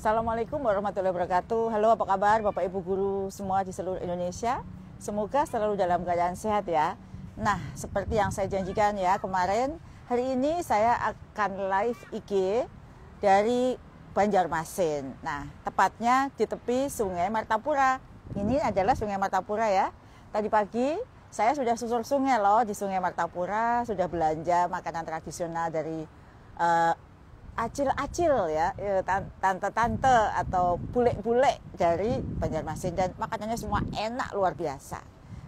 Assalamualaikum warahmatullahi wabarakatuh. Halo, apa kabar Bapak Ibu guru semua di seluruh Indonesia? Semoga selalu dalam keadaan sehat ya. Nah, seperti yang saya janjikan ya kemarin, hari ini saya akan live IG dari Banjarmasin. Nah, tepatnya di tepi Sungai Martapura. Ini adalah Sungai Martapura ya. Tadi pagi saya sudah susur sungai loh di Sungai Martapura, sudah belanja makanan tradisional dari acil-acil ya, tante-tante atau bule-bule dari Banjarmasin, dan makanannya semua enak luar biasa.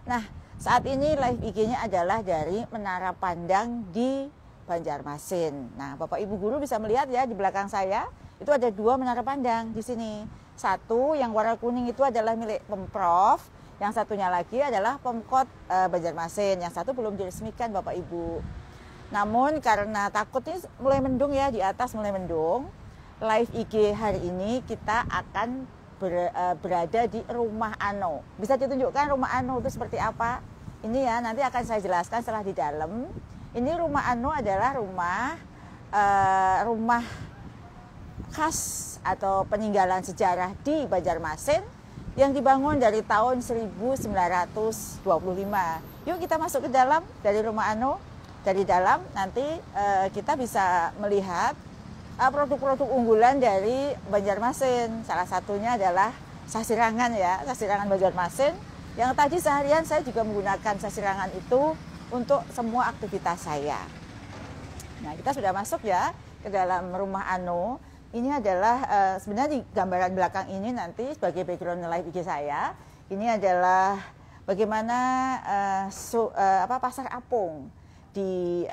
Nah, saat ini live IG-nya adalah dari Menara Pandang di Banjarmasin. Nah, Bapak Ibu guru bisa melihat ya di belakang saya, itu ada 2 menara pandang di sini. Satu yang warna kuning itu adalah milik Pemprov, yang satunya lagi adalah Pemkot Banjarmasin, yang satu belum diresmikan Bapak Ibu. Namun karena takutnya mulai mendung ya, di atas mulai mendung, live IG hari ini kita akan berada di Rumah Ano. Bisa ditunjukkan Rumah Ano itu seperti apa? Ini ya, nanti akan saya jelaskan setelah di dalam. Ini Rumah Ano adalah rumah khas atau peninggalan sejarah di Banjarmasin yang dibangun dari tahun 1925. Yuk kita masuk ke dalam dari Rumah Ano. Dari dalam nanti kita bisa melihat produk-produk unggulan dari Banjarmasin. Salah satunya adalah sasirangan ya, sasirangan Banjarmasin. Yang tadi seharian saya juga menggunakan sasirangan itu untuk semua aktivitas saya. Nah, kita sudah masuk ya ke dalam Rumah Ano. Ini adalah sebenarnya di gambaran belakang ini nanti sebagai background live IG saya. Ini adalah bagaimana pasar apung di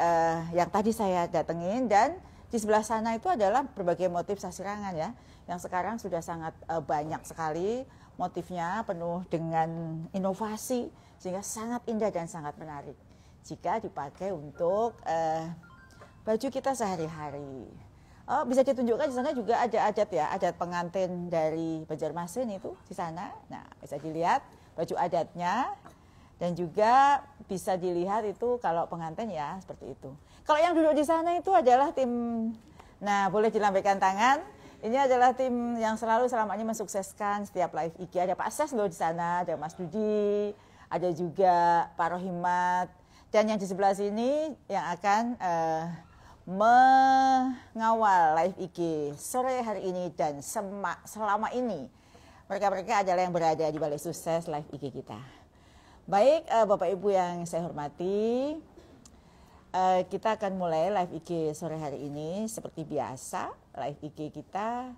yang tadi saya datengin, dan di sebelah sana itu adalah berbagai motif sasirangan ya, yang sekarang sudah sangat banyak sekali motifnya, penuh dengan inovasi sehingga sangat indah dan sangat menarik jika dipakai untuk baju kita sehari-hari. Bisa ditunjukkan di sana juga ada adat ya, adat pengantin dari Banjarmasin itu di sana. Nah, bisa dilihat baju adatnya. Dan juga bisa dilihat itu kalau pengantin ya seperti itu. Kalau yang duduk di sana itu adalah tim, nah boleh dilambaikan tangan. Ini adalah tim yang selalu selama ini mensukseskan setiap live IG. Ada Pak Ses loh di sana, ada Mas Dudi, ada juga Pak Rohimat. Dan yang di sebelah sini yang akan mengawal live IG sore hari ini dan selama ini. Mereka adalah yang berada di balik sukses live IG kita. Baik, Bapak Ibu yang saya hormati, kita akan mulai live IG sore hari ini seperti biasa. Live IG kita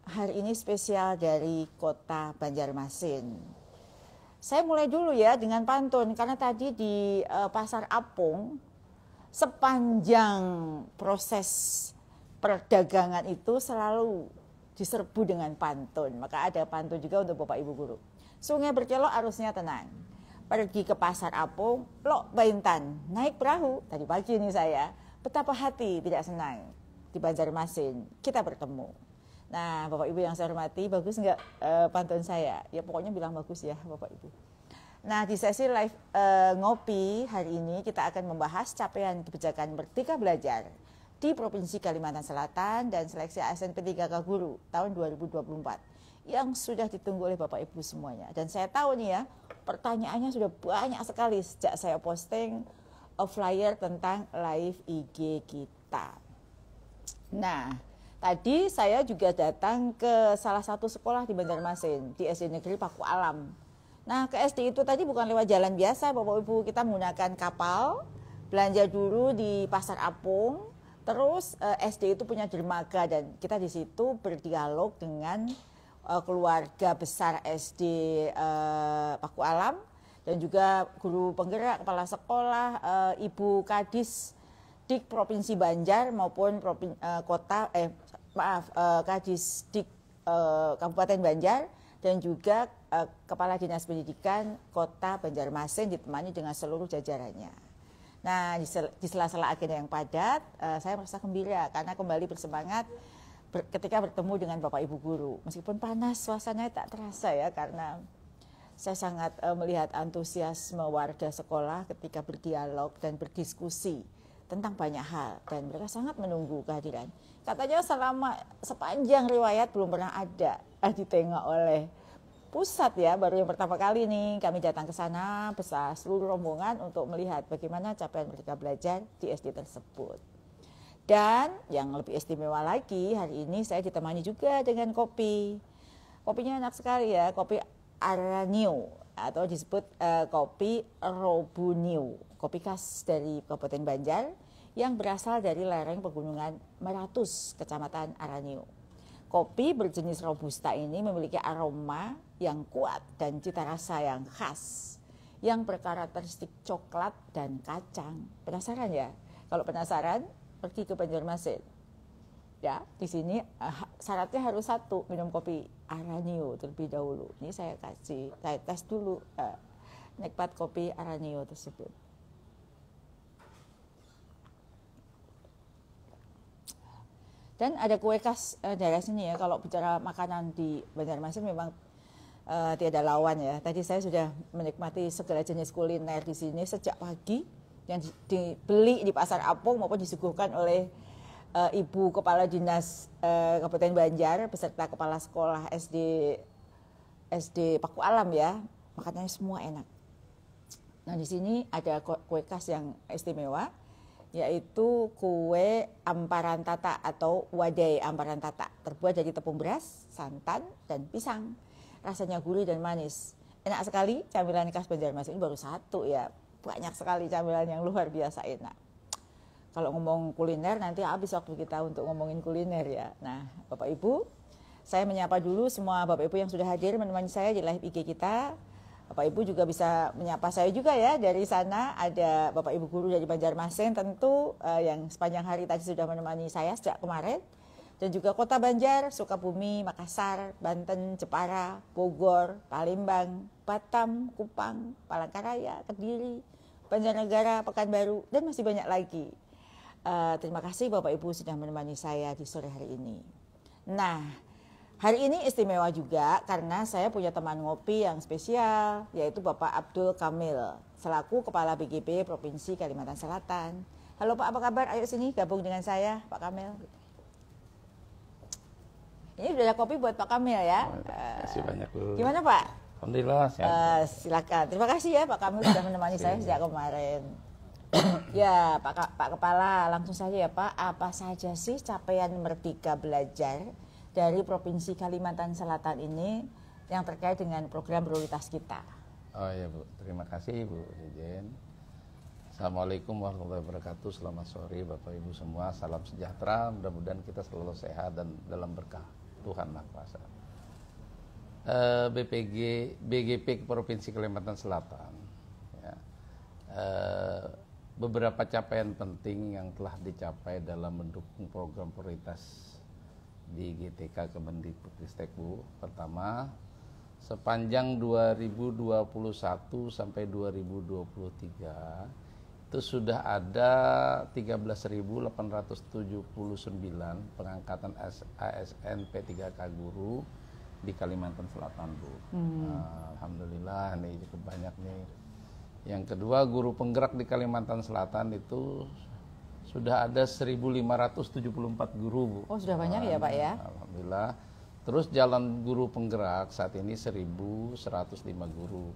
hari ini spesial dari kota Banjarmasin. Saya mulai dulu ya dengan pantun, karena tadi di Pasar Apung sepanjang proses perdagangan itu selalu diserbu dengan pantun. Maka ada pantun juga untuk Bapak Ibu guru. Sungai berkelok arusnya tenang. Pergi ke Pasar Apung, Lok Baintan, naik perahu. Tadi pagi ini saya, betapa hati tidak senang di Banjarmasin, kita bertemu. Nah, Bapak Ibu yang saya hormati, bagus nggak pantun saya? Ya pokoknya bilang bagus ya Bapak Ibu. Nah, di sesi live ngopi hari ini kita akan membahas capaian kebijakan Merdeka Belajar di Provinsi Kalimantan Selatan dan seleksi ASN P3K Guru tahun 2024 yang sudah ditunggu oleh Bapak Ibu semuanya. Dan saya tahu nih ya, pertanyaannya sudah banyak sekali sejak saya posting flyer tentang live IG kita. Nah, tadi saya juga datang ke salah satu sekolah di Banjarmasin, di SD Negeri Paku Alam. Nah, ke SD itu tadi bukan lewat jalan biasa Bapak Ibu, kita menggunakan kapal, belanja dulu di Pasar Apung, terus SD itu punya dermaga dan kita di situ berdialog dengan keluarga besar SD Paku Alam dan juga guru penggerak, kepala sekolah, Ibu Kadis Dik Provinsi Banjar maupun Kadis Dik Kabupaten Banjar dan juga Kepala Dinas Pendidikan Kota Banjarmasin ditemani dengan seluruh jajarannya. Nah, di sela-sela agenda yang padat, saya merasa gembira karena kembali bersemangat ketika bertemu dengan Bapak Ibu guru. Meskipun panas, suasananya tak terasa ya, karena saya sangat melihat antusiasme warga sekolah ketika berdialog dan berdiskusi tentang banyak hal dan mereka sangat menunggu kehadiran. Katanya sepanjang riwayat belum pernah ada ditengok oleh pusat ya, baru yang pertama kali nih kami datang ke sana bersama seluruh rombongan untuk melihat bagaimana capaian Merdeka Belajar di SD tersebut. Dan yang lebih istimewa lagi, hari ini saya ditemani juga dengan kopi. Kopinya enak sekali ya, kopi Aranio atau disebut kopi Robunio, kopi khas dari Kabupaten Banjar yang berasal dari lereng pegunungan Meratus, Kecamatan Aranio. Kopi berjenis Robusta ini memiliki aroma yang kuat dan cita rasa yang khas, yang berkarakteristik coklat dan kacang. Penasaran ya? Kalau penasaran, pergi ke Banjarmasin. Ya, di sini syaratnya harus satu, minum kopi Aranio terlebih dahulu. Ini saya tes dulu nikmat kopi Aranio tersebut. Dan ada kue khas daerah sini ya. Kalau bicara makanan di Banjarmasin memang tiada lawan ya. Tadi saya sudah menikmati segala jenis kuliner di sini sejak pagi yang dibeli di Pasar Apung maupun disuguhkan oleh Ibu Kepala Dinas Kabupaten Banjar beserta Kepala Sekolah SD Paku Alam ya. Makanannya semua enak. Nah di sini ada kue khas yang istimewa, yaitu kue amparan tata atau wadai amparan tata, terbuat dari tepung beras, santan, dan pisang. Rasanya gurih dan manis. Enak sekali, camilan khas Banjarmasin ini baru satu ya. Banyak sekali camilan yang luar biasa enak. Kalau ngomong kuliner nanti habis waktu kita untuk ngomongin kuliner ya. Nah Bapak Ibu, saya menyapa dulu semua Bapak Ibu yang sudah hadir menemani saya di live IG kita. Bapak Ibu juga bisa menyapa saya juga ya, dari sana ada Bapak Ibu guru dari Banjarmasin tentu yang sepanjang hari tadi sudah menemani saya sejak kemarin. Dan juga Kota Banjar, Sukabumi, Makassar, Banten, Jepara, Bogor, Palembang, Batam, Kupang, Palangkaraya, Kediri, Banjarnegara, Pekanbaru, dan masih banyak lagi. Terima kasih Bapak Ibu sudah menemani saya di sore hari ini. Nah, hari ini istimewa juga karena saya punya teman ngopi yang spesial, yaitu Bapak Abdul Kamil, selaku Kepala BGP Provinsi Kalimantan Selatan. Halo Pak, apa kabar? Ayo sini gabung dengan saya, Pak Kamil. Ini sudah ada kopi buat Pak Kamil ya. Terima kasih banyak Bu. Gimana Pak? Alhamdulillah. Silakan. Terima kasih ya Pak Kamil sudah menemani saya sejak kemarin. Ya Pak Kepala, langsung saja ya Pak. Apa saja sih capaian Merdeka Belajar dari Provinsi Kalimantan Selatan ini yang terkait dengan program prioritas kita? Oh ya Bu, terima kasih Bu Dirjen. Assalamualaikum warahmatullahi wabarakatuh. Selamat sore Bapak Ibu semua. Salam sejahtera. Mudah-mudahan kita selalu sehat dan dalam berkah Tuhan Maha Kuasa. BGP Provinsi Kalimantan Selatan. Ya, beberapa capaian penting yang telah dicapai dalam mendukung program prioritas di GTK Kemendikbudristek Bu. Pertama, sepanjang 2021 sampai 2023 itu sudah ada 13.879 pengangkatan ASN P3K guru di Kalimantan Selatan Bu. Alhamdulillah nih cukup banyak nih. Yang kedua, guru penggerak di Kalimantan Selatan itu sudah ada 1.574 guru Bu. Oh sudah banyak ya Pak ya. Alhamdulillah. Terus jalan guru penggerak saat ini 1.105 guru.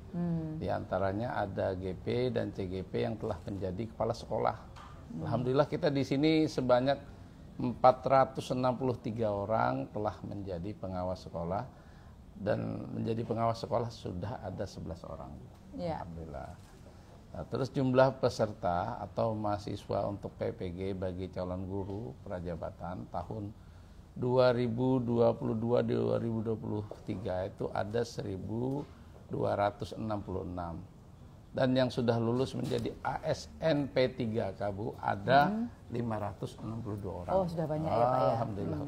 Di antaranya ada GP dan CGP yang telah menjadi kepala sekolah. Alhamdulillah kita di sini sebanyak 463 orang telah menjadi pengawas sekolah, dan menjadi pengawas sekolah sudah ada 11 orang. Ya. Alhamdulillah. Nah, terus jumlah peserta atau mahasiswa untuk PPG bagi calon guru prajabatan tahun 2022-2023 itu ada 1.266, dan yang sudah lulus menjadi ASN P3K Bu ada 562 orang. Oh sudah banyak ya Pak ya. Alhamdulillah.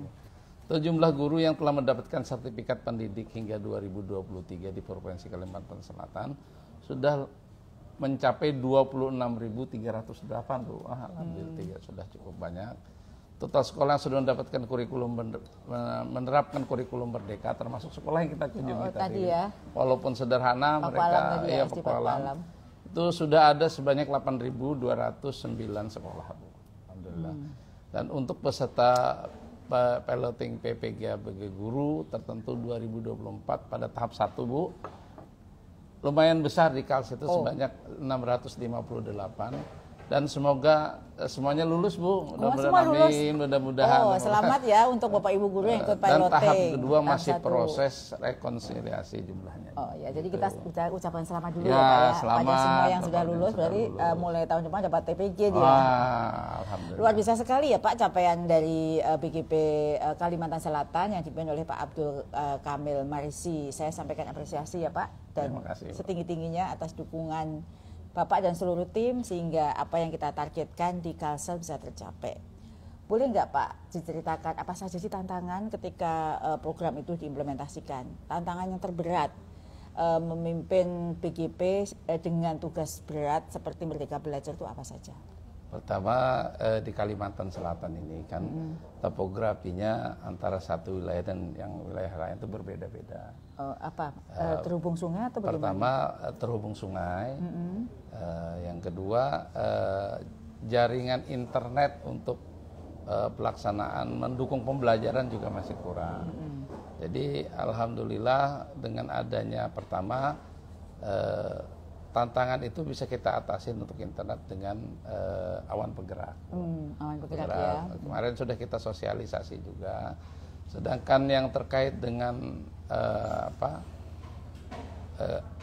Itu jumlah guru yang telah mendapatkan sertifikat pendidik hingga 2023 di Provinsi Kalimantan Selatan sudah mencapai 26.308 Bu. Alhamdulillah sudah cukup banyak. Total sekolah yang sudah mendapatkan kurikulum menerapkan kurikulum merdeka, termasuk sekolah yang kita kunjungi tadi ya. Walaupun sederhana mereka ya Paku Alam. Itu sudah ada sebanyak 8.209 sekolah Bu. alhamdulillah. Dan untuk peserta piloting PPG ABG Guru tertentu 2024 pada tahap 1 Bu, lumayan besar di KALS itu sebanyak 658. Dan semoga semuanya lulus Bu, mudah-mudahan. Selamat ya untuk Bapak Ibu guru yang ikut piloting. Dan tahap kedua masih proses rekonsiliasi jumlahnya. Oh ya, jadi kita ucapkan selamat dulu ya Pak ya. Selamat pada semua yang sudah lulus, berarti mulai tahun depan dapat TPG dia. Alhamdulillah. Luar biasa sekali ya Pak capaian dari BGP Kalimantan Selatan yang dipimpin oleh Pak Abdul Kamil Marisi. Saya sampaikan apresiasi ya Pak, dan setinggi-tingginya atas dukungan Bapak dan seluruh tim sehingga apa yang kita targetkan di Kalsel bisa tercapai. Boleh nggak Pak diceritakan apa saja sih tantangan ketika program itu diimplementasikan? Tantangan yang terberat memimpin BGP dengan tugas berat seperti Merdeka Belajar itu apa saja? Pertama di Kalimantan Selatan ini kan topografinya antara satu wilayah dan yang wilayah lain itu berbeda-beda. Terhubung sungai atau bagaimana? Pertama terhubung sungai, yang kedua jaringan internet untuk pelaksanaan mendukung pembelajaran juga masih kurang. Jadi alhamdulillah dengan adanya pertama tantangan itu bisa kita atasin untuk internet dengan awan penggerak. Awan penggerak ya. Kemarin sudah kita sosialisasi juga. Sedangkan yang terkait dengan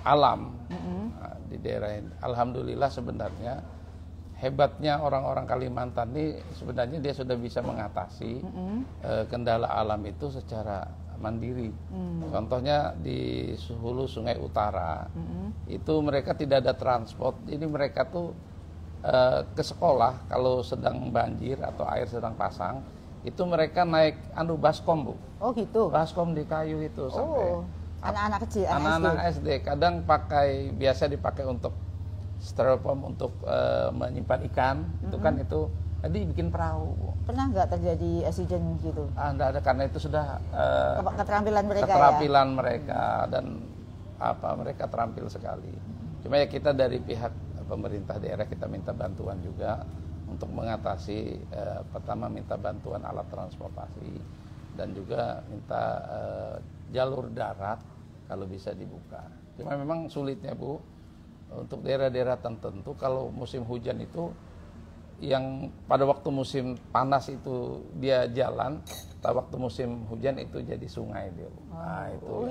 alam di daerah ini, alhamdulillah sebenarnya hebatnya orang-orang Kalimantan ini sebenarnya dia sudah bisa mengatasi kendala alam itu secara mandiri. Contohnya di Hulu Sungai Utara itu mereka tidak ada transport, jadi mereka tuh ke sekolah kalau sedang banjir atau air sedang pasang itu mereka naik baskom Bu. Oh gitu. Baskom di kayu itu sampai anak-anak kecil, anak-anak SD. Kadang biasa dipakai untuk styrofoam untuk menyimpan ikan, itu kan itu tadi bikin perahu. Pernah nggak terjadi accident gitu? Nggak ada, karena itu sudah keterampilan mereka keterampilan mereka dan mereka terampil sekali. Cuma ya kita dari pihak pemerintah daerah kita minta bantuan juga untuk mengatasi pertama minta bantuan alat transportasi dan juga minta jalur darat kalau bisa dibuka. Cuma memang sulitnya Bu, untuk daerah-daerah tertentu kalau musim hujan itu yang pada waktu musim panas itu dia jalan, waktu musim hujan itu jadi sungai dia.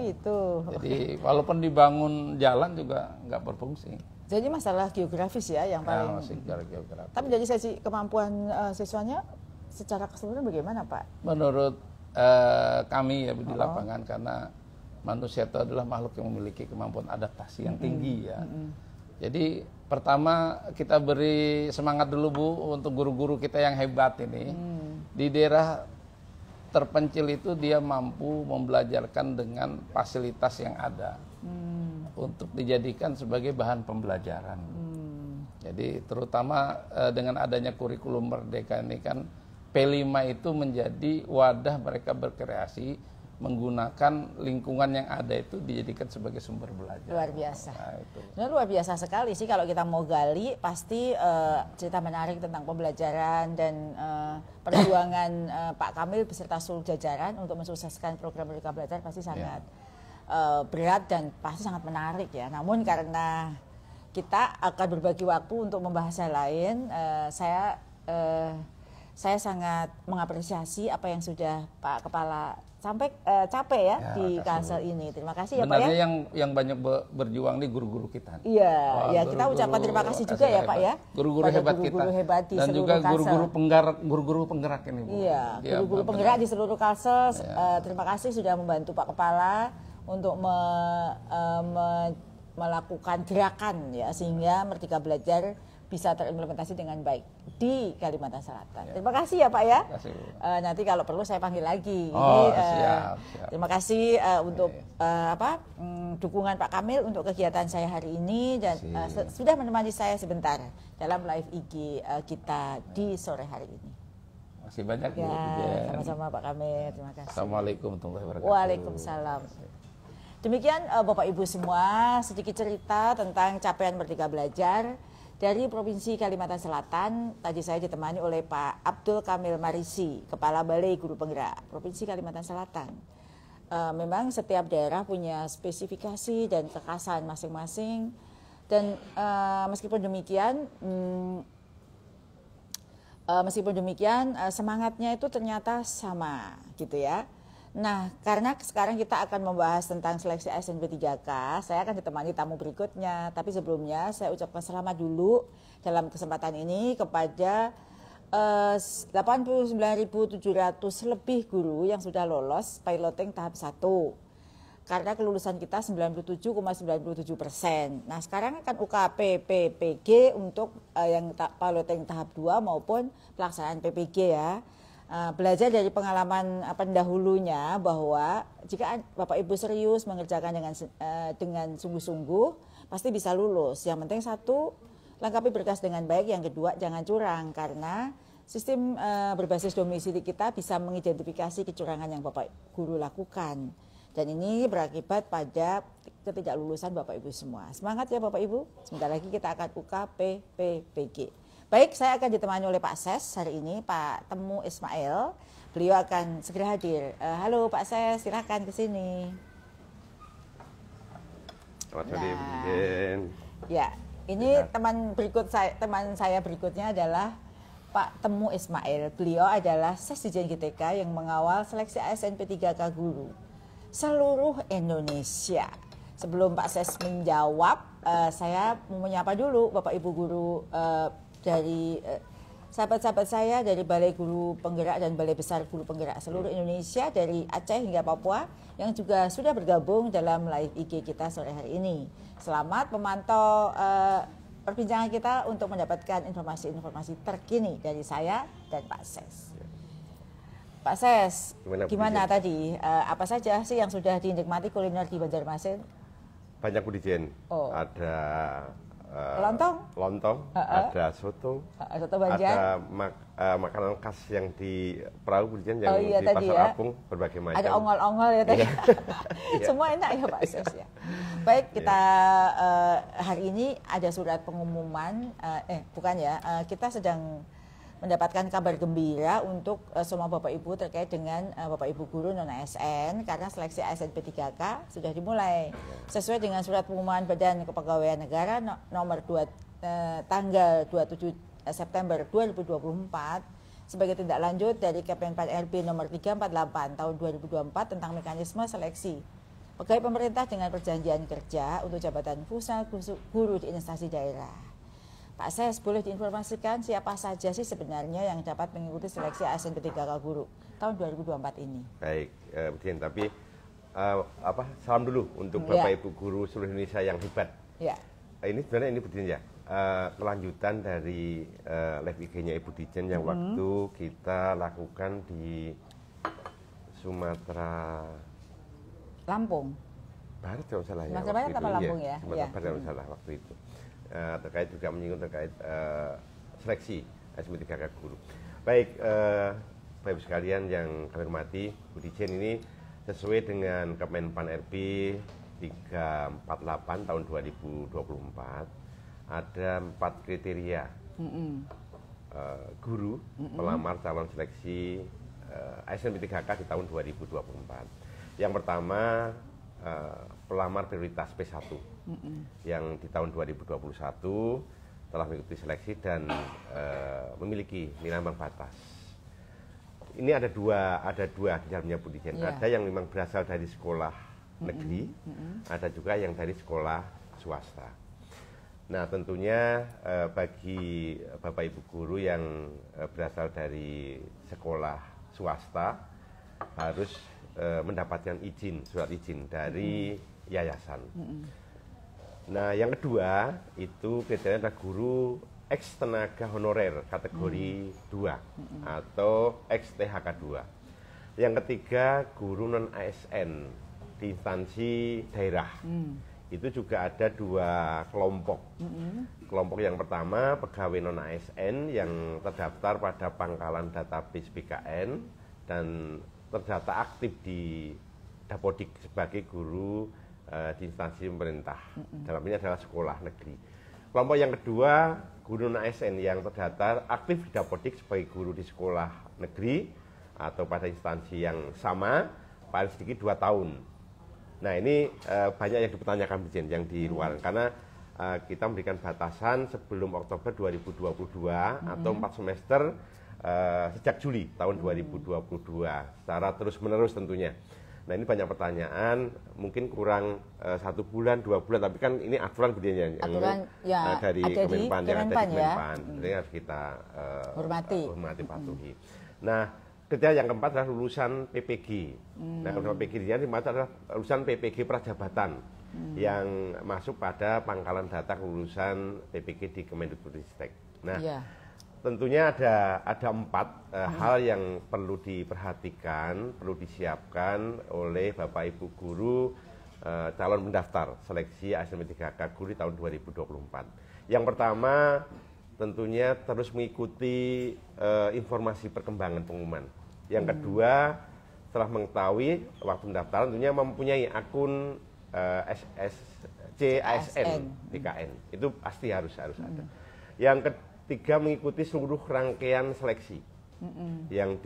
Itu. Jadi walaupun dibangun jalan juga nggak berfungsi. Jadi masalah geografis ya yang paling. Geografis. Tapi dari sisi kemampuan siswanya secara keseluruhan bagaimana Pak? Menurut kami ya di lapangan, karena manusia itu adalah makhluk yang memiliki kemampuan adaptasi yang tinggi ya. Jadi pertama kita beri semangat dulu Bu untuk guru-guru kita yang hebat ini. Di daerah terpencil itu dia mampu membelajarkan dengan fasilitas yang ada untuk dijadikan sebagai bahan pembelajaran. Jadi terutama dengan adanya kurikulum Merdeka ini kan P5 itu menjadi wadah mereka berkreasi menggunakan lingkungan yang ada itu dijadikan sebagai sumber belajar. Luar biasa. Luar biasa sekali sih kalau kita mau gali, pasti cerita menarik tentang pembelajaran dan perjuangan Pak Kamil beserta seluruh jajaran untuk mensukseskan program Merdeka Belajar pasti sangat berat dan pasti sangat menarik ya. Namun karena kita akan berbagi waktu untuk membahas yang lain, saya sangat mengapresiasi apa yang sudah Pak Kepala capek ya di Kalsel ini. Terima kasih ya Pak ya. Sebenarnya yang banyak berjuang nih guru-guru kita. Iya, ya kita ucapkan terima kasih juga ya Pak ya. Guru-guru hebat kita. Dan juga guru-guru penggerak ini Bu. Iya, guru-guru penggerak di seluruh Kalsel. Terima kasih sudah membantu Pak Kepala untuk melakukan gerakan ya sehingga Merdeka Belajar bisa terimplementasi dengan baik di Kalimantan Selatan. Terima kasih ya Pak ya. Terima kasih, Bu. Nanti kalau perlu saya panggil lagi. Siap. Terima kasih untuk dukungan Pak Kamil untuk kegiatan saya hari ini dan sudah menemani saya sebentar dalam live IG kita di sore hari ini. Masih banyak Bu. Sama-sama Pak Kamil. Terima kasih. Assalamualaikum warahmatullahi wabarakatuh. Waalaikumsalam. Demikian Bapak Ibu semua sedikit cerita tentang capaian Merdeka Belajar dari Provinsi Kalimantan Selatan. Tadi saya ditemani oleh Pak Abdul Kamil Marisi, Kepala Balai Guru Penggerak Provinsi Kalimantan Selatan. Memang setiap daerah punya spesifikasi dan kekhasan masing-masing, dan meskipun demikian semangatnya itu ternyata sama gitu ya. Nah, karena sekarang kita akan membahas tentang seleksi ASN P3K, saya akan ditemani tamu berikutnya. Tapi sebelumnya saya ucapkan selamat dulu dalam kesempatan ini kepada 89.700 lebih guru yang sudah lolos piloting tahap 1. Karena kelulusan kita 97,97%. Nah, sekarang akan UKP PPG untuk yang piloting tahap 2 maupun pelaksanaan PPG ya. Belajar dari pengalaman pendahulunya bahwa jika Bapak Ibu serius mengerjakan dengan sungguh-sungguh pasti bisa lulus. Yang penting satu, lengkapi berkas dengan baik. Yang kedua, jangan curang, karena sistem berbasis domisili kita bisa mengidentifikasi kecurangan yang Bapak Guru lakukan. Dan ini berakibat pada ketidaklulusan Bapak Ibu semua. Semangat ya Bapak Ibu. Sebentar lagi kita akan UKP PPG. Baik, saya akan ditemani oleh Pak Ses hari ini, Pak Temu Ismail. Beliau akan segera hadir. Halo Pak Ses, silakan ke sini. Selamat sore, Bu Dijen. Ya, ini teman saya berikutnya adalah Pak Temu Ismail. Beliau adalah Ses Dijen GTK yang mengawal seleksi ASN P3K guru seluruh Indonesia. Sebelum Pak Ses menjawab, saya mau menyapa dulu Bapak Ibu guru dari sahabat-sahabat saya dari Balai Guru Penggerak dan Balai Besar Guru Penggerak seluruh Indonesia dari Aceh hingga Papua yang juga sudah bergabung dalam live IG kita sore hari ini. Selamat memantau perbincangan kita untuk mendapatkan informasi-informasi terkini dari saya dan Pak Ses. Pak Ses, gimana tadi? Apa saja sih yang sudah dinikmati kuliner di Banjarmasin? Banyak, Bu Dijen. Ada lontong, ada soto, Banjar, ada makanan khas yang di perahu, Bu Dijen, yang di tadi Pasar ya. Apung, berbagai macam. Ada ongol-ongol ya tadi. Semua enak ya Pak Ses ya. Baik, kita hari ini ada surat pengumuman, kita sedang mendapatkan kabar gembira untuk semua Bapak Ibu terkait dengan Bapak Ibu guru non-ASN, karena seleksi ASN P3K sudah dimulai sesuai dengan surat pengumuman Badan Kepegawaian Negara nomor 2 tanggal 27 September 2024 sebagai tindak lanjut dari Kemenpan RB nomor 348 tahun 2024 tentang mekanisme seleksi pegawai pemerintah dengan perjanjian kerja untuk jabatan fungsional guru di instansi daerah. Pak Ses, boleh diinformasikan siapa saja sih sebenarnya yang dapat mengikuti seleksi ASN P3K guru tahun 2024 ini? Baik, Bu Dijen, tapi salam dulu untuk Bapak Ibu guru seluruh Indonesia yang hebat. Ya. Ini sebenarnya Bu Dijen ya, kelanjutan dari live IG-nya Ibu Dijen yang waktu kita lakukan di Sumatera Lampung. Barat kalau salah ya. Sumatera Barat apa Lampung ya? Sumatera Barat kalau salah waktu itu. Terkait juga menyinggung terkait seleksi ASN P3K guru. Baik, Bapak Ibu sekalian yang kami hormati, Bu Dijen ini sesuai dengan Kemenpan RB 348 tahun 2024 ada 4 kriteria guru pelamar calon seleksi ASN P3K di tahun 2024. Yang pertama pelamar prioritas P1 yang di tahun 2021 telah mengikuti seleksi dan memiliki nilai ambang batas. Ini ada dua di dalamnya, Bu Dijen. Ada yang memang berasal dari sekolah negeri, ada juga yang dari sekolah swasta. Nah, tentunya bagi Bapak Ibu guru yang berasal dari sekolah swasta harus mendapatkan surat izin dari yayasan. Nah, yang kedua itu kriteria adalah guru ex tenaga honorer kategori 2 atau ex THK 2. Yang ketiga guru non ASN di instansi daerah. Itu juga ada 2 kelompok. Kelompok yang pertama pegawai non ASN yang terdaftar pada pangkalan database BKN dan terdata aktif di Dapodik sebagai guru di instansi pemerintah. Dalam ini adalah sekolah negeri. Kelompok yang kedua, guru non-ASN yang terdaftar aktif di Dapodik sebagai guru di sekolah negeri atau pada instansi yang sama, paling sedikit 2 tahun. Nah ini banyak yang dipertanyakan Brigjen, yang di luar, karena kita memberikan batasan sebelum Oktober 2022 atau 4 semester sejak Juli tahun 2022 secara terus-menerus tentunya. Nah ini banyak pertanyaan, mungkin kurang 1 bulan, 2 bulan, tapi kan ini aturan Brigjen yang dari Kemenpan, yang ada di Kemenpan, jadi harus kita hormati, patuhi. Nah, ketika yang keempat adalah lulusan PPG. Nah, lulusan PPG ini adalah lulusan PPG Prajabatan yang masuk pada pangkalan data lulusan PPG di Kemendikbudristek. Nah, tentunya ada 4 hal yang perlu diperhatikan, perlu disiapkan oleh Bapak Ibu guru calon pendaftar seleksi ASN P3K guru di tahun 2024. Yang pertama, tentunya terus mengikuti informasi perkembangan pengumuman. Yang kedua, setelah mengetahui waktu pendaftaran, tentunya mempunyai akun ASN BKN. Itu pasti harus ada. Yang ketiga, mengikuti seluruh rangkaian seleksi yang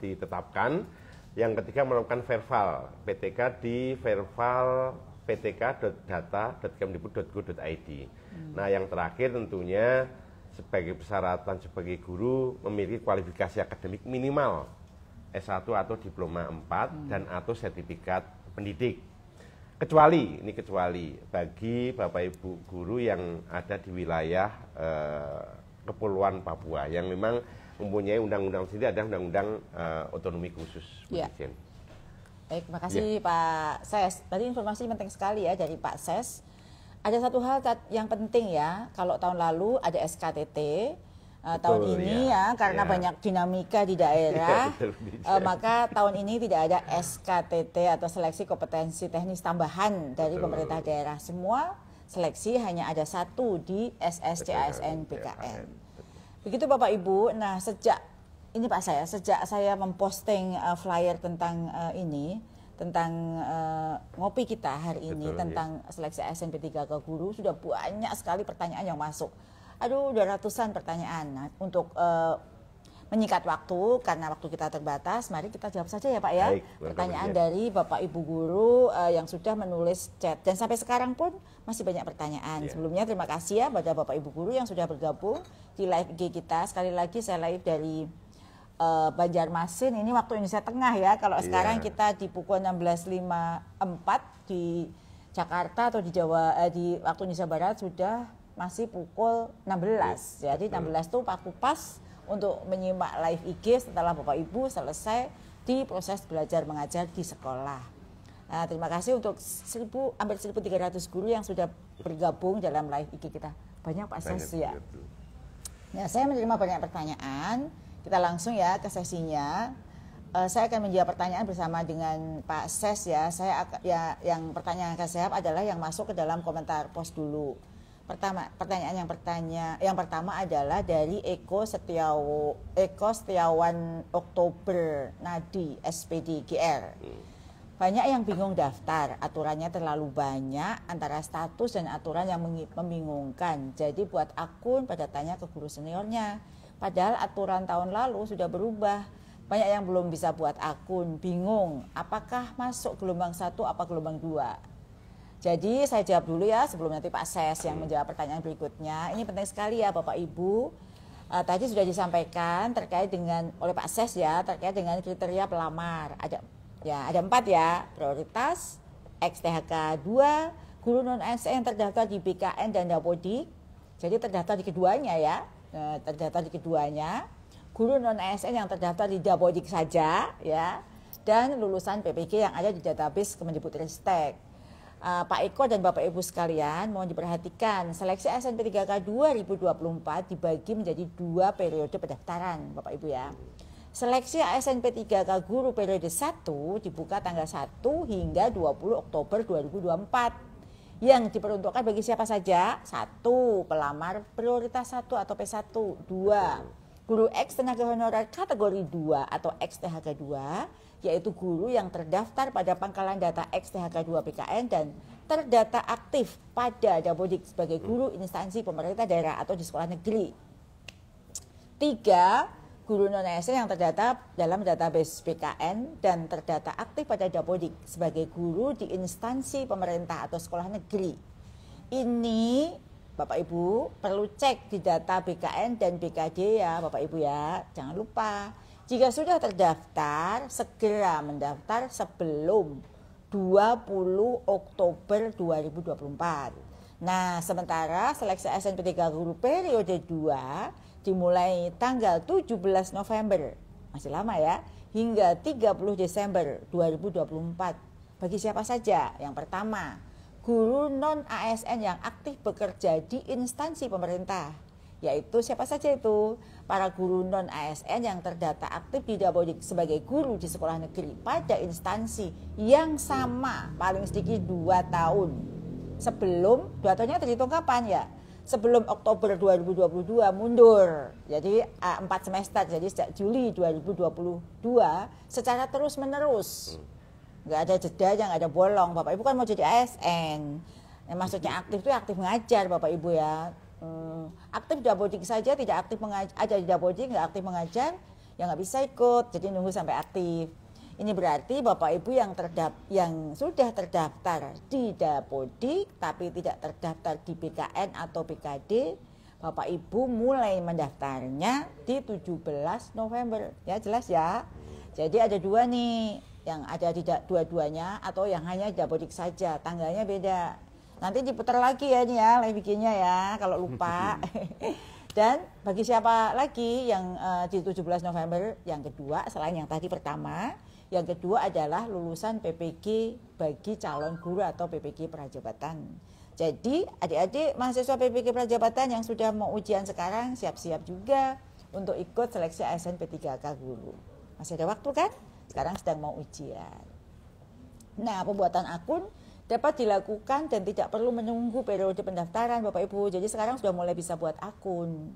ditetapkan. Yang ketiga, melakukan verval PTK di verval ptk.data.kemdikbud.go.id. Nah, yang terakhir tentunya sebagai persyaratan sebagai guru memiliki kualifikasi akademik minimal S1 atau diploma 4 dan atau sertifikat pendidik. Kecuali bagi Bapak Ibu guru yang ada di wilayah Kepulauan Papua yang memang mempunyai undang-undang sendiri, ada undang-undang otonomi khusus. Ya. Baik, terima kasih Pak Ses. Tadi informasi penting sekali ya dari Pak Ses. Ada satu hal yang penting ya, kalau tahun lalu ada SKTT, tahun ini karena banyak dinamika di daerah, maka tahun ini tidak ada SKTT atau seleksi kompetensi teknis tambahan dari pemerintah daerah. Semua seleksi hanya ada 1 di SSC ASN PKN. Begitu Bapak Ibu. Nah, sejak saya memposting flyer tentang tentang ngopi kita hari ini, tentang seleksi ASN P3K guru, sudah banyak sekali pertanyaan yang masuk. Aduh, udah ratusan pertanyaan. Nah, untuk menyingkat waktu, karena waktu kita terbatas, mari kita jawab saja ya Pak ya. Baik, pertanyaan dari Bapak Ibu guru yang sudah menulis chat. Dan sampai sekarang pun masih banyak pertanyaan. Sebelumnya terima kasih ya pada Bapak Ibu guru yang sudah bergabung di live IG kita. Sekali lagi saya live dari Banjarmasin, ini waktu Indonesia Tengah ya. Kalau sekarang kita di pukul 16.54 di Jakarta atau di Jawa, di waktu Indonesia Barat sudah masih pukul 16. Jadi 16 itu waktu pas untuk menyimak live IG setelah Bapak Ibu selesai di proses belajar mengajar di sekolah. Nah, terima kasih untuk hampir 1.300 guru yang sudah bergabung dalam live IG kita. Banyak Pak Ses ya. Ya, saya menerima banyak pertanyaan. Kita langsung ya ke sesinya. Saya akan menjawab pertanyaan bersama dengan Pak Ses ya. Yang pertanyaan akan saya jawab adalah yang masuk ke dalam komentar post dulu. Pertanyaan yang pertama adalah dari Eko Setiawan Oktober Nadi SPD GR. Banyak yang bingung daftar, aturannya terlalu banyak antara status dan aturan yang membingungkan. Jadi buat akun pada tanya ke guru seniornya. Padahal aturan tahun lalu sudah berubah. Banyak yang belum bisa buat akun, bingung apakah masuk gelombang 1 apa gelombang 2. Jadi saya jawab dulu ya sebelum nanti Pak Ses yang menjawab pertanyaan berikutnya. Ini penting sekali ya Bapak Ibu. Tadi sudah disampaikan terkait dengan oleh Pak Ses ya, terkait dengan kriteria pelamar. Ada 4 ya, prioritas, XTHK 2, guru non-ASN yang terdaftar di BKN dan Dapodik. Jadi terdaftar di keduanya ya. Guru non-ASN yang terdaftar di Dapodik saja ya, dan lulusan PPG yang ada di database Kemendikbudristek. Pak Eko dan Bapak Ibu sekalian mohon diperhatikan, seleksi ASN P3K 2024 dibagi menjadi 2 periode pendaftaran Bapak Ibu ya. Seleksi ASN P3K guru periode 1 dibuka tanggal 1 hingga 20 Oktober 2024. Yang diperuntukkan bagi siapa saja? 1. Pelamar prioritas 1 atau P1. 2. Guru X tenaga honorer kategori 2 atau XTHK 2 yaitu guru yang terdaftar pada pangkalan data XTHK2 PKN dan terdata aktif pada Dapodik sebagai guru instansi pemerintah daerah atau di sekolah negeri. 3. Guru non-ASN yang terdata dalam database PKN dan terdata aktif pada Dapodik sebagai guru di instansi pemerintah atau sekolah negeri. Ini Bapak Ibu perlu cek di data BKN dan BKD ya Bapak Ibu ya. Jangan lupa, jika sudah terdaftar, segera mendaftar sebelum 20 Oktober 2024. Nah, sementara seleksi SNPTK guru periode 2 dimulai tanggal 17 November, masih lama ya, hingga 30 Desember 2024. Bagi siapa saja? Yang pertama, guru non-ASN yang aktif bekerja di instansi pemerintah, yaitu siapa saja itu? Para guru non-ASN yang terdata aktif di Dapodik sebagai guru di sekolah negeri pada instansi yang sama paling sedikit 2 tahun. Sebelum 2 tahunnya terhitung kapan ya? Sebelum Oktober 2022 mundur. Jadi 4 semester, jadi sejak Juli 2022 secara terus menerus. Nggak ada jeda, nggak ada bolong. Bapak Ibu kan mau jadi ASN. Maksudnya aktif itu aktif mengajar Bapak Ibu ya. Aktif Dapodik saja tidak aktif mengajar, ada di Dapodik nggak aktif mengajar, ya nggak bisa ikut. Jadi nunggu sampai aktif. Ini berarti Bapak Ibu yang sudah terdaftar di Dapodik tapi tidak terdaftar di BKN atau BKD, Bapak Ibu mulai mendaftarnya di 17 November. Ya jelas ya. Jadi ada 2 nih, yang ada di dua-duanya atau yang hanya Dapodik saja, tanggalnya beda. Nanti diputar lagi ya nih ya live bikinnya ya kalau lupa. Dan bagi siapa lagi yang di 17 November, yang kedua selain yang tadi pertama, yang kedua adalah lulusan PPG bagi calon guru atau PPG prajabatan. Jadi adik-adik mahasiswa PPG prajabatan yang sudah mau ujian sekarang siap-siap juga untuk ikut seleksi ASN P3K guru. Masih ada waktu kan? Sekarang sedang mau ujian. Nah, pembuatan akun dapat dilakukan dan tidak perlu menunggu periode pendaftaran Bapak Ibu. Jadi sekarang sudah mulai bisa buat akun.